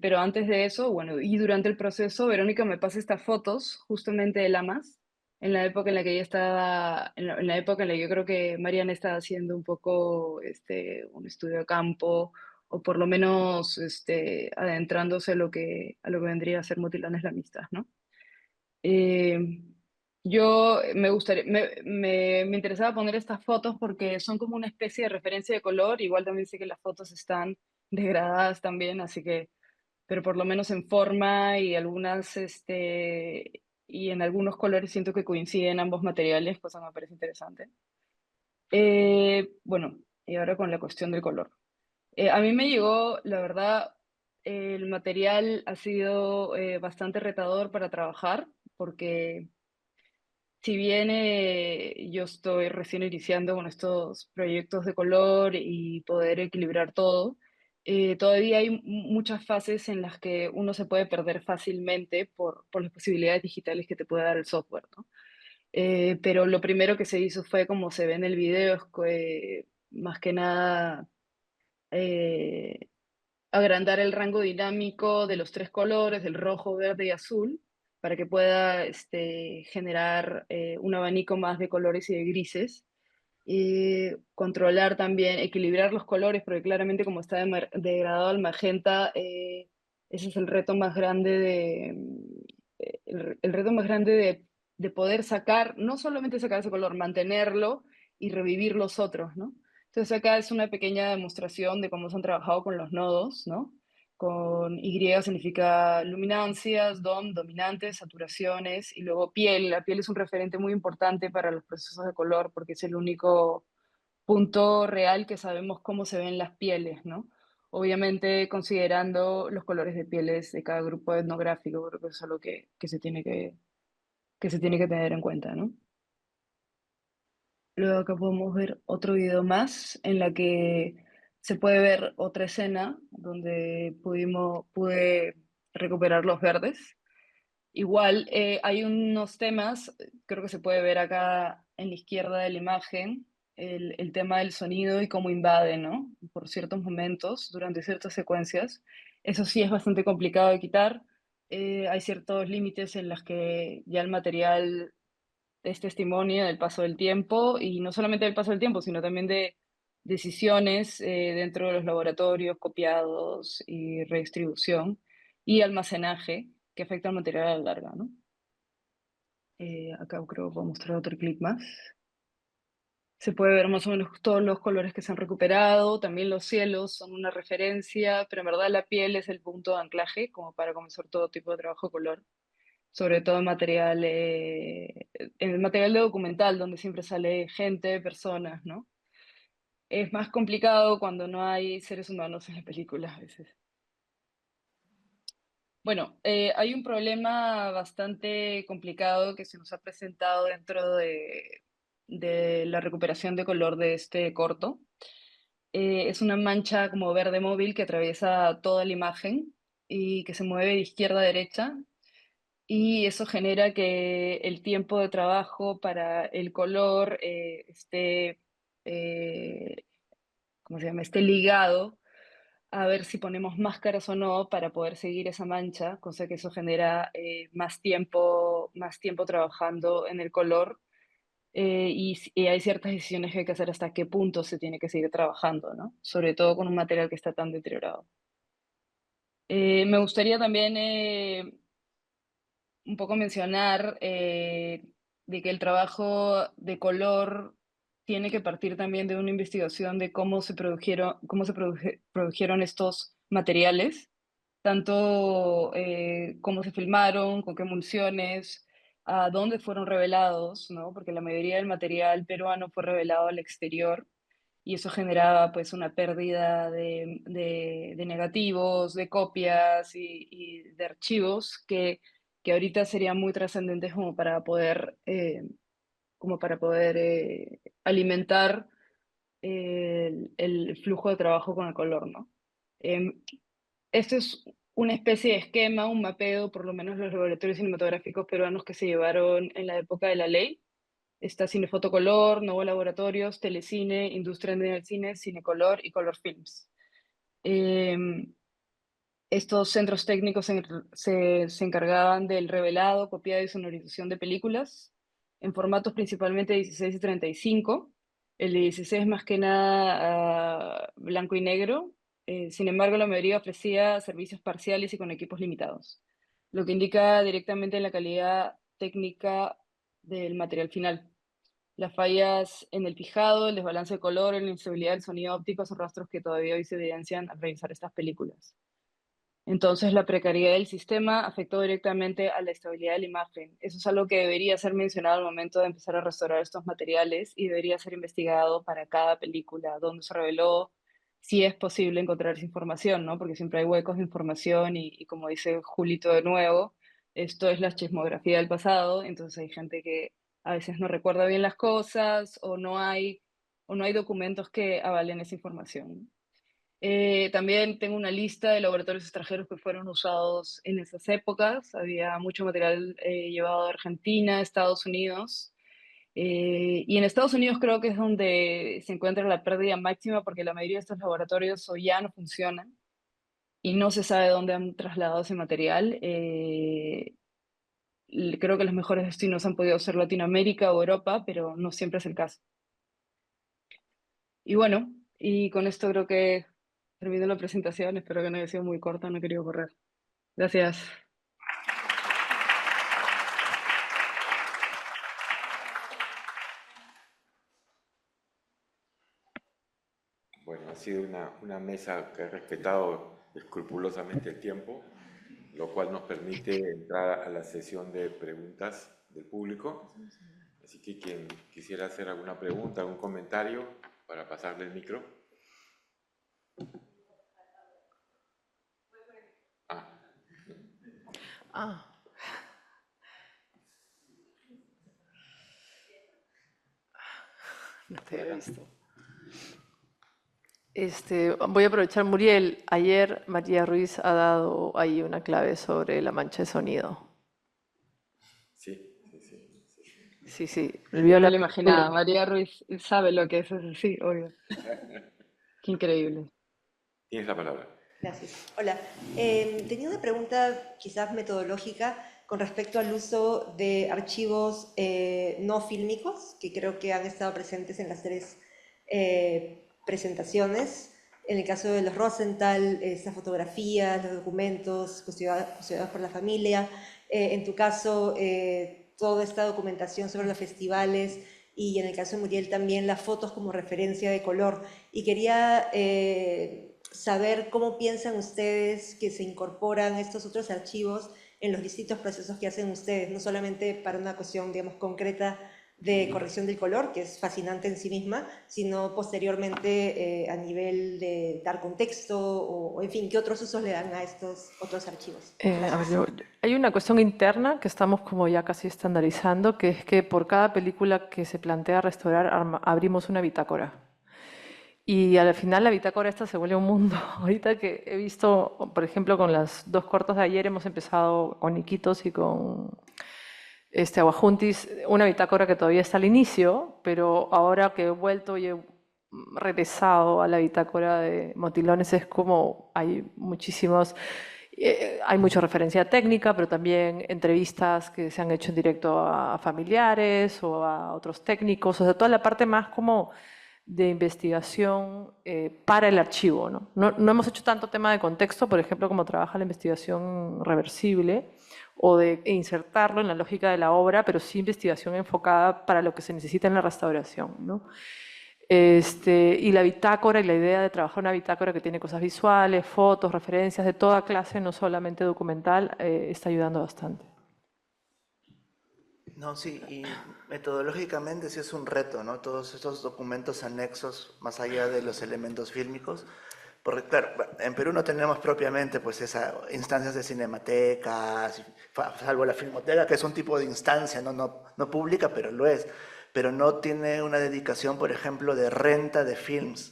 pero antes de eso, bueno, y durante el proceso, Verónica me pasa estas fotos justamente de Lamas, en la época en la que ella estaba, en la época en la que yo creo que Mariana estaba haciendo un poco un estudio de campo, o por lo menos adentrándose a lo que vendría a ser Motilanes la Amistad, ¿no? Eh, yo me gustaría, me interesaba poner estas fotos porque son como una especie de referencia de color. Igual también sé que las fotos están degradadas también, así que, pero por lo menos en forma y y en algunos colores siento que coinciden ambos materiales, cosa que me parece interesante. Bueno, y ahora con la cuestión del color. A mí me llegó, la verdad, el material ha sido bastante retador para trabajar. porque si bien yo estoy recién iniciando con estos proyectos de color y poder equilibrar todo, todavía hay muchas fases en las que uno se puede perder fácilmente por las posibilidades digitales que te puede dar el software, ¿no? Pero lo primero que se hizo fue, como se ve en el video, es que, más que nada, eh, agrandar el rango dinámico de los tres colores, del rojo, verde y azul, para que pueda generar un abanico más de colores y de grises. Y controlar también, equilibrar los colores, porque claramente como está degradado al magenta, ese es el reto más grande el reto más grande de poder sacar, no solamente sacar ese color, mantenerlo y revivir los otros, ¿no? Entonces acá es una pequeña demostración de cómo se han trabajado con los nodos, ¿no? Con Y significa luminancias, DOM, dominantes, saturaciones, y luego piel. La piel es un referente muy importante para los procesos de color porque es el único punto real que sabemos cómo se ven las pieles, ¿no? Obviamente considerando los colores de pieles de cada grupo etnográfico, creo que eso es algo que se tiene que tener en cuenta, ¿no? Luego acá podemos ver otro video más en la que se puede ver otra escena donde pude recuperar los verdes. Igual hay unos temas, creo que se puede ver acá en la izquierda de la imagen, el tema del sonido y cómo invade, ¿no? Por ciertos momentos, durante ciertas secuencias. Eso sí es bastante complicado de quitar. Hay ciertos límites en los que ya el material es testimonio del paso del tiempo, y no solamente del paso del tiempo, sino también de decisiones dentro de los laboratorios, copiados y redistribución y almacenaje que afecta al material a la larga, ¿no? Acá creo que puedo mostrar otro clip más. Se puede ver más o menos todos los colores que se han recuperado, también los cielos son una referencia, pero en verdad la piel es el punto de anclaje como para comenzar todo tipo de trabajo de color, sobre todo en el material de documental, donde siempre sale gente, personas, ¿no? Es más complicado cuando no hay seres humanos en la película a veces. Bueno, hay un problema bastante complicado que se nos ha presentado dentro de la recuperación de color de este corto. Es una mancha como verde móvil que atraviesa toda la imagen y que se mueve de izquierda a derecha, y eso genera que el tiempo de trabajo para el color eh, ¿cómo se llama? Esté ligado a ver si ponemos máscaras o no para poder seguir esa mancha, cosa que eso genera más tiempo trabajando en el color, y hay ciertas decisiones que hay que hacer hasta qué punto se tiene que seguir trabajando, ¿no? Sobre todo con un material que está tan deteriorado. Me gustaría también un poco mencionar de que el trabajo de color tiene que partir también de una investigación de produjeron estos materiales, tanto cómo se filmaron, con qué emulsiones, a dónde fueron revelados, ¿no? Porque la mayoría del material peruano fue revelado al exterior, y eso generaba pues una pérdida de negativos, de copias y de archivos que ahorita serían muy trascendentes como para poder alimentar el flujo de trabajo con el color, ¿no? Em, Esto es una especie de esquema, un mapeo, por lo menos los laboratorios cinematográficos peruanos que se llevaron en la época de la ley. Está Cinefotocolor, Novo Laboratorios, Telecine, Industria del Cine, Cinecolor y Color Films. Estos centros técnicos se encargaban del revelado, copiado y sonorización de películas en formatos principalmente 16 y 35. El de 16 más que nada blanco y negro. Sin embargo, la mayoría ofrecía servicios parciales y con equipos limitados, lo que indica directamente en la calidad técnica del material final. Las fallas en el fijado, el desbalance de color, la inestabilidad del sonido óptico son rastros que todavía hoy se evidencian al revisar estas películas. Entonces, la precariedad del sistema afectó directamente a la estabilidad de la imagen. Eso es algo que debería ser mencionado al momento de empezar a restaurar estos materiales, y debería ser investigado para cada película, dónde se reveló, si es posible encontrar esa información, ¿no? Porque siempre hay huecos de información y como dice Julito de nuevo, esto es la chismografía del pasado, entonces hay gente que a veces no recuerda bien las cosas o no hay documentos que avalen esa información. También tengo una lista de laboratorios extranjeros que fueron usados en esas épocas. Había mucho material llevado de Argentina, Estados Unidos. Y en Estados Unidos creo que es donde se encuentra la pérdida máxima porque la mayoría de estos laboratorios o ya no funcionan y no se sabe dónde han trasladado ese material. Creo que los mejores destinos han podido ser Latinoamérica o Europa, pero no siempre es el caso. Y bueno, y con esto creo que termino la presentación. Espero que no haya sido muy corta, no he querido correr. Gracias. Bueno, ha sido una mesa que ha respetado escrupulosamente el tiempo, lo cual nos permite entrar a la sesión de preguntas del público. Así que quien quisiera hacer alguna pregunta, algún comentario, para pasarle el micro. No te había visto. Voy a aprovechar, Muriel. Ayer María Ruiz ha dado ahí una clave sobre la mancha de sonido. Sí. Sí. No lo imaginaba. María Ruiz sabe lo que es eso, sí, obvio. Qué increíble. Tienes la palabra. Gracias. Hola. Tenía una pregunta quizás metodológica con respecto al uso de archivos no fílmicos, que creo que han estado presentes en las tres presentaciones. En el caso de los Rosenthal, esas fotografías, los documentos custodiados por la familia. En tu caso, toda esta documentación sobre los festivales y en el caso de Muriel también las fotos como referencia de color. Y quería saber cómo piensan ustedes que se incorporan estos otros archivos en los distintos procesos que hacen ustedes, no solamente para una cuestión, digamos, concreta de corrección del color, que es fascinante en sí misma, sino posteriormente a nivel de dar contexto o, en fin, ¿qué otros usos le dan a estos otros archivos? A ver, hay una cuestión interna que estamos como ya casi estandarizando, que es que por cada película que se plantea restaurar abrimos una bitácora. Y al final la bitácora esta se vuelve un mundo. Ahorita que he visto, por ejemplo, con las dos cortos de ayer hemos empezado con Iquitos y con Aguajuntis, una bitácora que todavía está al inicio, pero ahora que he vuelto y he regresado a la bitácora de Motilones es como hay muchísimos... hay mucha referencia técnica, pero también entrevistas que se han hecho en directo a familiares o a otros técnicos, o sea, toda la parte más como de investigación para el archivo, ¿no? No hemos hecho tanto tema de contexto, por ejemplo, como trabaja la investigación reversible, o de insertarlo en la lógica de la obra, pero sí investigación enfocada para lo que se necesita en la restauración, ¿no? Y la bitácora y la idea de trabajar una bitácora que tiene cosas visuales, fotos, referencias de toda clase, no solamente documental, está ayudando bastante. No, sí, y metodológicamente sí es un reto, ¿no? Todos estos documentos anexos, más allá de los elementos fílmicos, porque claro, en Perú no tenemos propiamente pues esas instancias de cinematecas, salvo la filmoteca, que es un tipo de instancia, no pública, pero lo es, pero no tiene una dedicación, por ejemplo, de renta de films.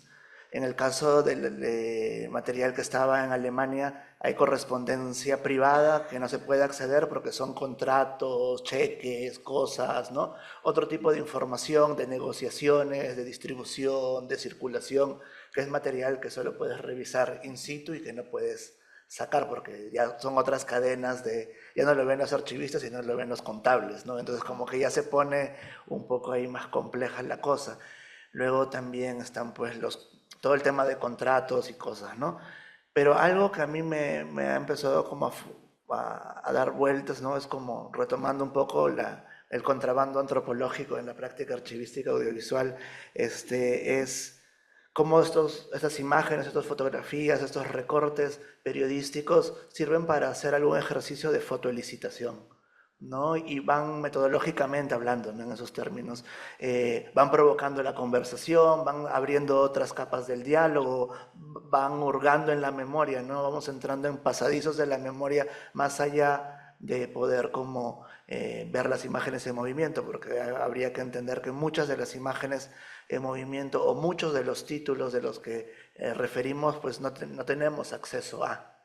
En el caso del material que estaba en Alemania, hay correspondencia privada que no se puede acceder porque son contratos, cheques, cosas, ¿no? Otro tipo de información, de negociaciones, de distribución, de circulación, que es material que solo puedes revisar in situ y que no puedes sacar porque ya son otras cadenas ya no lo ven los archivistas, sino lo ven los contables, ¿no? Entonces como que ya se pone un poco ahí más compleja la cosa. Luego también están pues todo el tema de contratos y cosas, ¿no? Pero algo que a mí me ha empezado como a dar vueltas, ¿no? Es como retomando un poco el contrabando antropológico en la práctica archivística audiovisual, es cómo estas imágenes, estas fotografías, estos recortes periodísticos sirven para hacer algún ejercicio de fotoelicitación, ¿no? Y van metodológicamente hablando, ¿no? En esos términos, van provocando la conversación, van abriendo otras capas del diálogo, van hurgando en la memoria, ¿no? Vamos entrando en pasadizos de la memoria más allá de poder como ver las imágenes en movimiento, porque habría que entender que muchas de las imágenes en movimiento o muchos de los títulos de los que referimos, pues no tenemos acceso a,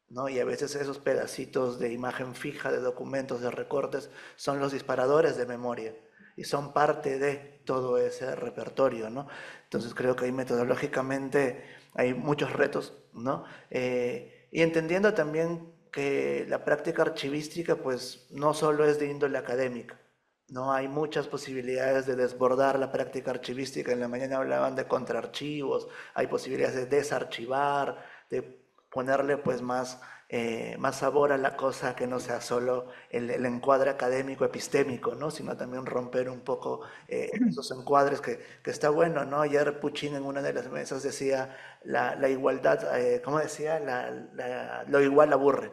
¿no? Y a veces esos pedacitos de imagen fija, de documentos, de recortes, son los disparadores de memoria y son parte de todo ese repertorio, ¿no? Entonces creo que ahí metodológicamente hay muchos retos, ¿no? Y entendiendo también que la práctica archivística pues no solo es de índole académica, ¿no? Hay muchas posibilidades de desbordar la práctica archivística. En la mañana hablaban de contraarchivos, hay posibilidades de desarchivar, de ponerle pues más sabor a la cosa, que no sea solo el encuadre académico epistémico, ¿no? Sino también romper un poco esos encuadres que está bueno, ¿no? Ayer Puchín en una de las mesas decía la igualdad, ¿cómo decía? Lo igual aburre,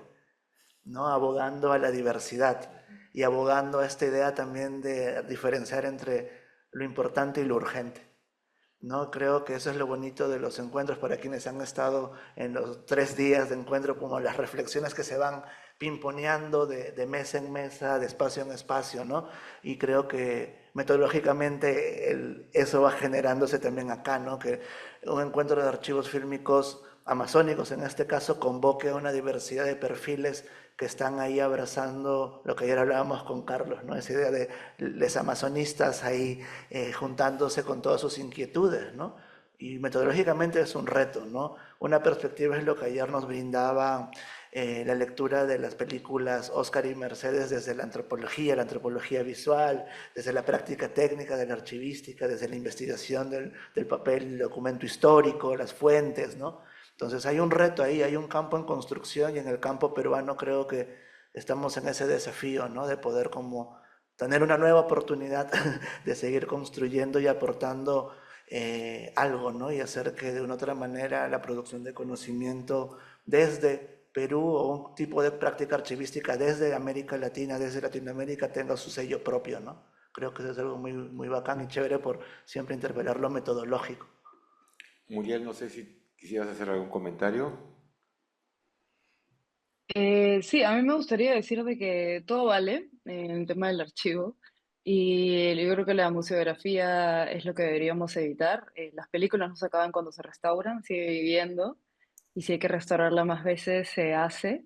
¿no? Abogando a la diversidad y abogando a esta idea también de diferenciar entre lo importante y lo urgente, ¿no? Creo que eso es lo bonito de los encuentros para quienes han estado en los 3 días de encuentro, como las reflexiones que se van pimponeando de mesa en mesa, de espacio en espacio, ¿no? Y creo que metodológicamente eso va generándose también acá, ¿no? Que un encuentro de archivos fílmicos amazónicos, en este caso, convoque a una diversidad de perfiles que están ahí abrazando lo que ayer hablábamos con Carlos, ¿no? Esa idea de los amazonistas ahí juntándose con todas sus inquietudes, ¿no? Y metodológicamente es un reto, ¿no? Una perspectiva es lo que ayer nos brindaba la lectura de las películas Oscar y Mercedes desde la antropología visual, desde la práctica técnica de la archivística, desde la investigación del papel, el documento histórico, las fuentes, ¿no? Entonces hay un reto ahí, hay un campo en construcción y en el campo peruano creo que estamos en ese desafío, ¿no? De poder como tener una nueva oportunidad de seguir construyendo y aportando algo, ¿no? Y hacer que de una otra manera la producción de conocimiento desde Perú o un tipo de práctica archivística desde América Latina, desde Latinoamérica tenga su sello propio, ¿no? Creo que eso es algo muy, muy bacán y chévere por siempre interpelar lo metodológico. Muriel, no sé si quisieras hacer algún comentario. Sí, a mí me gustaría decir de que todo vale en el tema del archivo y yo creo que la museografía es lo que deberíamos evitar. Las películas no se acaban cuando se restauran, sigue viviendo y si hay que restaurarla más veces se hace.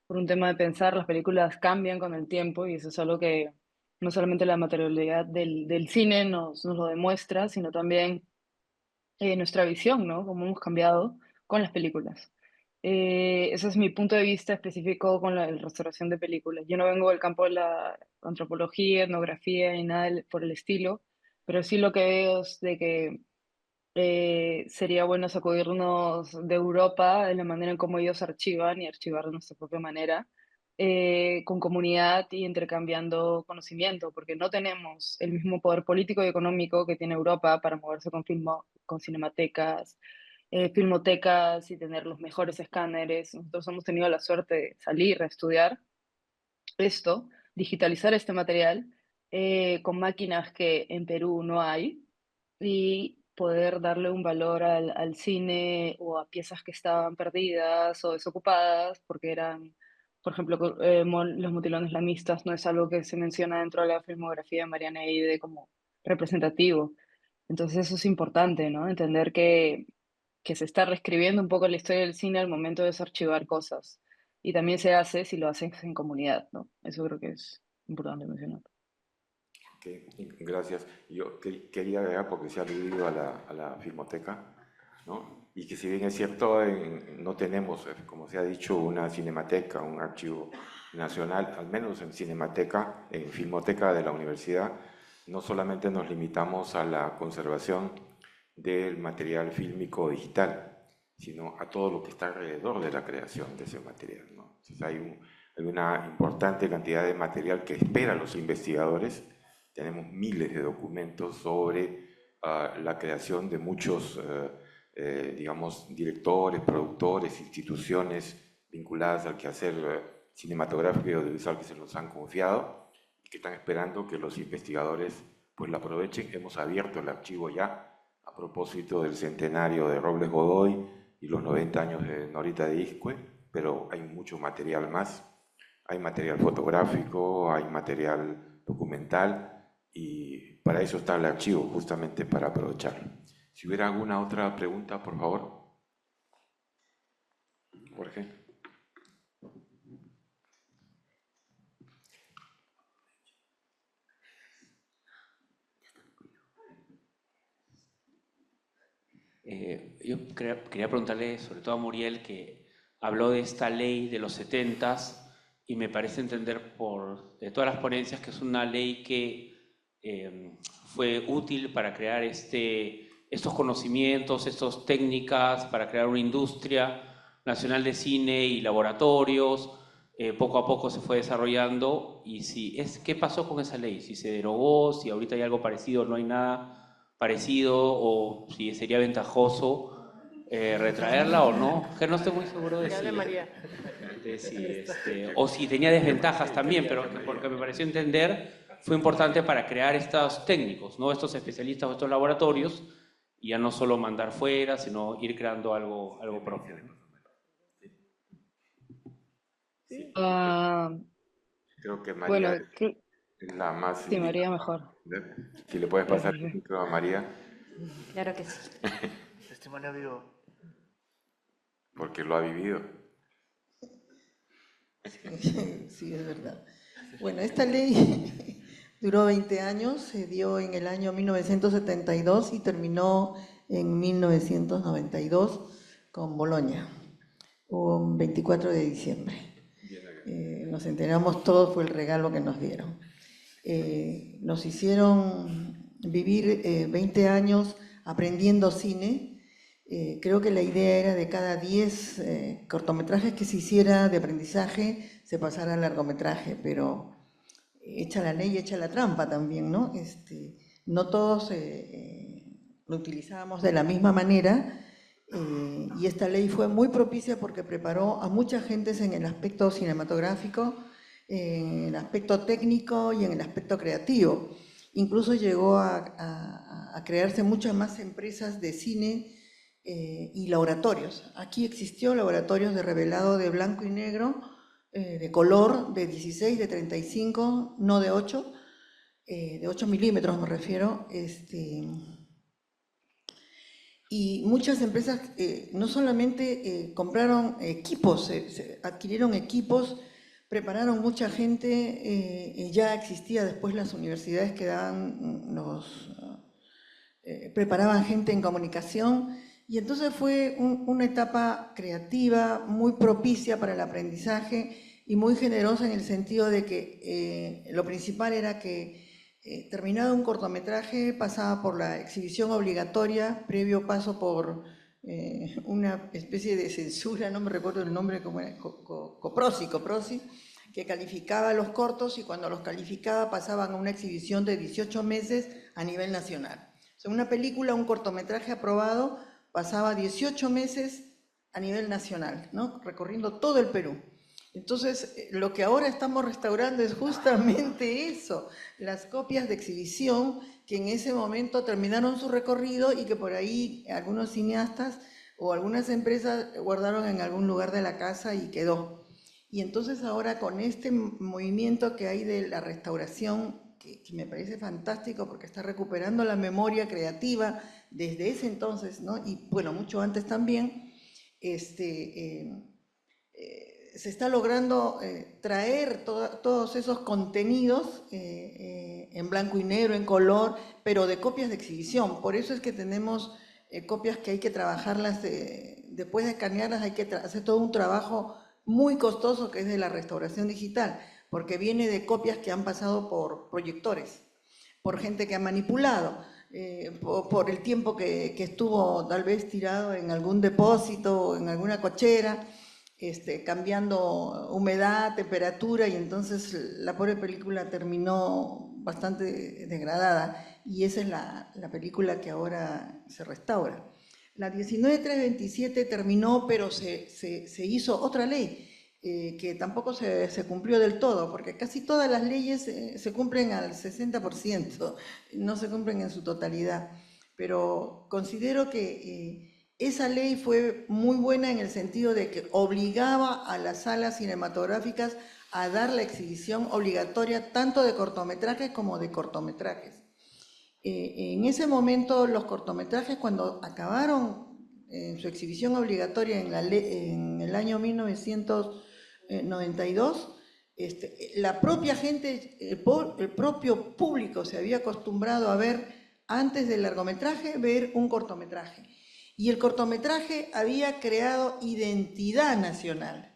Por un tema de pensar, las películas cambian con el tiempo y eso es algo que no solamente la materialidad del cine nos lo demuestra, sino también nuestra visión, ¿no? Cómo hemos cambiado con las películas. Ese es mi punto de vista específico con la restauración de películas. Yo no vengo del campo de la antropología, etnografía y nada por el estilo, pero sí lo que veo es de que sería bueno sacudirnos de Europa en la manera en cómo ellos archivan y archivar de nuestra propia manera, con comunidad y intercambiando conocimiento, porque no tenemos el mismo poder político y económico que tiene Europa para moverse con cinematecas, filmotecas y tener los mejores escáneres. Nosotros hemos tenido la suerte de salir a estudiar esto, digitalizar este material con máquinas que en Perú no hay y poder darle un valor al cine o a piezas que estaban perdidas o desocupadas porque eran, por ejemplo, los motilones lamistas no es algo que se menciona dentro de la filmografía de Mariana Eide como representativo. Entonces eso es importante, ¿no? Entender que se está reescribiendo un poco la historia del cine al momento de desarchivar cosas. Y también se hace si lo haces en comunidad, ¿no? Eso creo que es importante mencionar. Ok, gracias. Yo quería agregar, porque se ha aludido a la filmoteca, ¿no? Y que si bien es cierto, no tenemos, como se ha dicho, una cinemateca, un archivo nacional, al menos en cinemateca, en filmoteca de la universidad, no solamente nos limitamos a la conservación del material fílmico digital, sino a todo lo que está alrededor de la creación de ese material, ¿no? Entonces hay una importante cantidad de material que espera a los investigadores. Tenemos miles de documentos sobre la creación de muchos, digamos, directores, productores, instituciones vinculadas al quehacer cinematográfico y audiovisual que se nos han confiado y que están esperando que los investigadores pues la aprovechen. Hemos abierto el archivo ya a propósito del centenario de Robles Godoy y los 90 años de Norita de Iscue, pero hay mucho material más. Hay material fotográfico, hay material documental y para eso está el archivo, justamente para aprovecharlo. Si hubiera alguna otra pregunta, por favor. Jorge. Yo quería preguntarle, sobre todo a Muriel, que habló de esta ley de los 70s y me parece entender de todas las ponencias que es una ley que fue útil para crear estos conocimientos, estas técnicas, para crear una industria nacional de cine y laboratorios. Poco a poco se fue desarrollando. Y ¿qué pasó con esa ley? Si se derogó, si ahorita hay algo parecido, no hay nada parecido, o si sería ventajoso retraerla o no. Que no estoy muy seguro de o si tenía desventajas también, pero porque me pareció entender fue importante para crear estos técnicos, ¿no? Estos especialistas o estos laboratorios, y ya no solo mandar fuera, sino ir creando algo propio. Creo que María Bueno, es la más sí, María mejor. Si le puedes pasar el micro a María. Claro que sí. Testimonio vivo. Porque lo ha vivido. Sí, es verdad. Bueno, esta ley duró 20 años, se dio en el año 1972 y terminó en 1992 con Bolonia, un 24 de diciembre. Nos enteramos todos, fue el regalo que nos dieron. Nos hicieron vivir 20 años aprendiendo cine. Creo que la idea era de cada 10 cortometrajes que se hiciera de aprendizaje, se pasara al largometraje, pero echa la ley, echa la trampa también, ¿no? No todos lo utilizábamos de la misma manera, y esta ley fue muy propicia porque preparó a mucha gente en el aspecto cinematográfico, en el aspecto técnico y en el aspecto creativo. Incluso llegó a crearse muchas más empresas de cine y laboratorios. Aquí existió laboratorios de revelado de blanco y negro, de color, de 16, de 35, no de 8, de 8 milímetros me refiero. Y muchas empresas no solamente compraron equipos, adquirieron equipos, prepararon mucha gente, ya existía después las universidades que preparaban gente en comunicación, y entonces fue una etapa creativa muy propicia para el aprendizaje y muy generosa en el sentido de que lo principal era que terminado un cortometraje pasaba por la exhibición obligatoria, previo paso por una especie de censura, no me recuerdo el nombre, como era, Coprosi, que calificaba los cortos, y cuando los calificaba pasaban a una exhibición de 18 meses a nivel nacional. O sea, una película, un cortometraje aprobado, pasaba 18 meses a nivel nacional, ¿no? Recorriendo todo el Perú. Entonces, lo que ahora estamos restaurando es justamente eso, las copias de exhibición que en ese momento terminaron su recorrido y que por ahí algunos cineastas o algunas empresas guardaron en algún lugar de la casa y quedó. Y entonces ahora con este movimiento que hay de la restauración, que me parece fantástico porque está recuperando la memoria creativa desde ese entonces, ¿no? Y bueno, mucho antes también, se está logrando traer todos esos contenidos en blanco y negro, en color, pero de copias de exhibición. Por eso es que tenemos copias que hay que trabajarlas, después de escanearlas hay que hacer todo un trabajo muy costoso que es de la restauración digital, porque viene de copias que han pasado por proyectores, por gente que ha manipulado, por el tiempo que estuvo tal vez tirado en algún depósito, en alguna cochera, cambiando humedad, temperatura, y entonces la pobre película terminó bastante degradada, y esa es la película que ahora se restaura. La 19327 terminó, pero se hizo otra ley que tampoco se cumplió del todo, porque casi todas las leyes se cumplen al 60%, no se cumplen en su totalidad, pero considero que esa ley fue muy buena en el sentido de que obligaba a las salas cinematográficas a dar la exhibición obligatoria tanto de cortometrajes como de cortometrajes. En ese momento los cortometrajes, cuando acabaron su exhibición obligatoria en el año 1992, la propia gente, el propio público se había acostumbrado a ver, antes del largometraje, ver un cortometraje. Y el cortometraje había creado identidad nacional.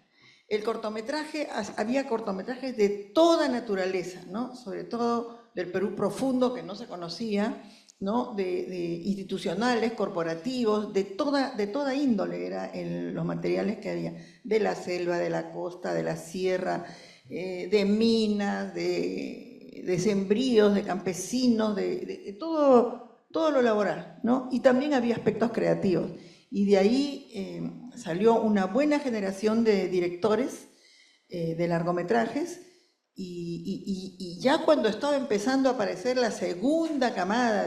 Había cortometrajes de toda naturaleza, ¿no? Sobre todo del Perú profundo, que no se conocía, ¿no? De institucionales, corporativos, de toda índole eran los materiales que había, de la selva, de la costa, de la sierra, de minas, de sembríos, de campesinos, de todo lo laboral, ¿no? Y también había aspectos creativos. Y de ahí salió una buena generación de directores de largometrajes, y ya cuando estaba empezando a aparecer la segunda camada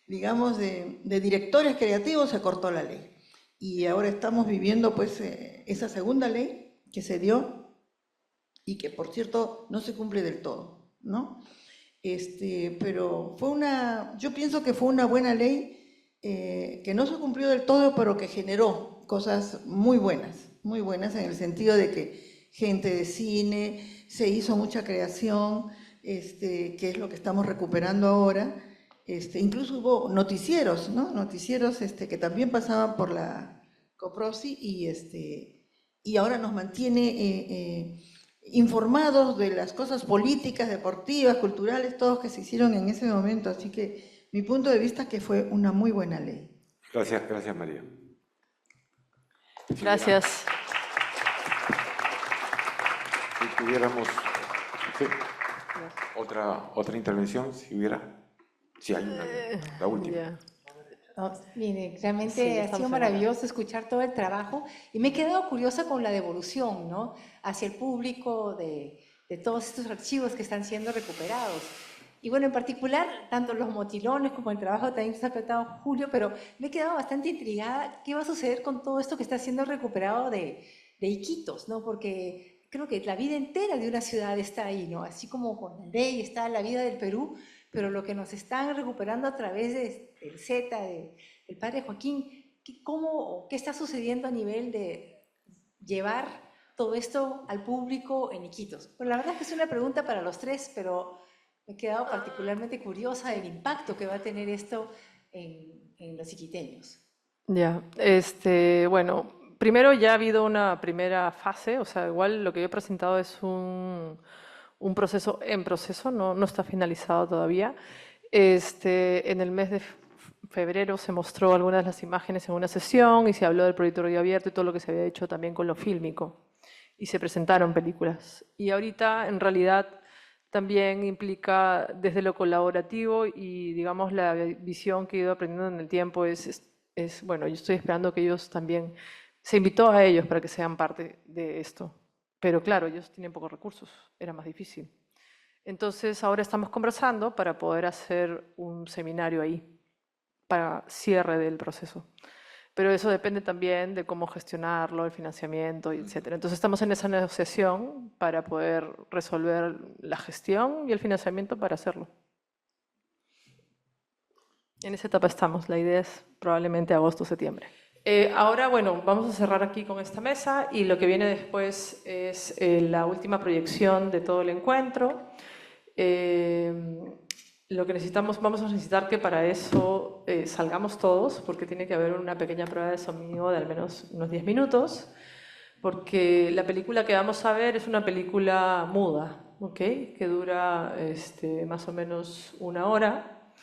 digamos, de directores creativos, se cortó la ley. Y ahora estamos viviendo pues esa segunda ley que se dio y que, por cierto, no se cumple del todo, ¿no? Pero yo pienso que fue una buena ley que no se cumplió del todo, pero que generó cosas muy buenas en el sentido de que gente de cine, se hizo mucha creación, que es lo que estamos recuperando ahora. Incluso hubo noticieros, ¿no? Noticieros que también pasaban por la Coprosi, y ahora nos mantiene informados de las cosas políticas, deportivas, culturales, todos que se hicieron en ese momento. Así que mi punto de vista es que fue una muy buena ley. Gracias, María. Gracias. Si tuviéramos otra intervención, si hubiera. Sí, hay una, la última. Ya. No, mire, realmente Sí, ha estamos sido en maravilloso escuchar todo el trabajo y me he quedado curiosa con la devolución, ¿no? Hacia el público de todos estos archivos que están siendo recuperados. Y bueno, en particular, tanto los motilones como el trabajo también que se ha tratado Julio, pero me he quedado bastante intrigada qué va a suceder con todo esto que está siendo recuperado de Iquitos, ¿no? Porque creo que la vida entera de una ciudad está ahí, ¿no? Así como con la ley está la vida del Perú, pero lo que nos están recuperando a través del Z, del padre Joaquín, ¿qué está sucediendo a nivel de llevar todo esto al público en Iquitos? Pues la verdad es que es una pregunta para los tres, pero me he quedado particularmente curiosa del impacto que va a tener esto en los iquiteños. Ya, bueno, primero ya ha habido una primera fase, o sea, igual lo que yo he presentado es un proceso en proceso, no está finalizado todavía. En el mes de febrero se mostró algunas de las imágenes en una sesión y se habló del proyecto Radio Abierto y todo lo que se había hecho también con lo fílmico. Y se presentaron películas. Y ahorita, en realidad, también implica desde lo colaborativo y, digamos, la visión que he ido aprendiendo en el tiempo bueno, yo estoy esperando que ellos también, se invitó a ellos para que sean parte de esto. Pero claro, ellos tienen pocos recursos, era más difícil. Entonces ahora estamos conversando para poder hacer un seminario ahí, para cierre del proceso. Pero eso depende también de cómo gestionarlo, el financiamiento, etc. Entonces estamos en esa negociación para poder resolver la gestión y el financiamiento para hacerlo. En esa etapa estamos, la idea es probablemente agosto, septiembre. Ahora, bueno, vamos a cerrar aquí con esta mesa y lo que viene después es la última proyección de todo el encuentro. Lo que vamos a necesitar que para eso salgamos todos, porque tiene que haber una pequeña prueba de sonido de al menos unos 10 minutos, porque la película que vamos a ver es una película muda, ¿ok? Que dura más o menos 1 hora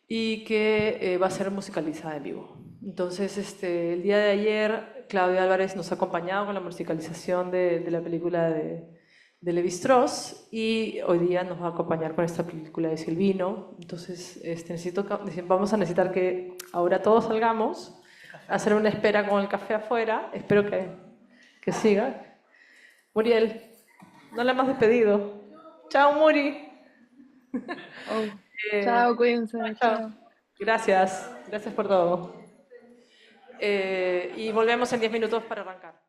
y que va a ser musicalizada en vivo. Entonces, el día de ayer, Claudia Álvarez nos ha acompañado con la musicalización de la película de Levi-Strauss y hoy día nos va a acompañar con esta película de Silvino. Entonces, vamos a necesitar que ahora todos salgamos, hacer una espera con el café afuera. Espero que siga. Muriel, no la hemos despedido. Chao, Muri. Chao, cuídense. Chao. Gracias por todo. Y volvemos en 10 minutos para arrancar.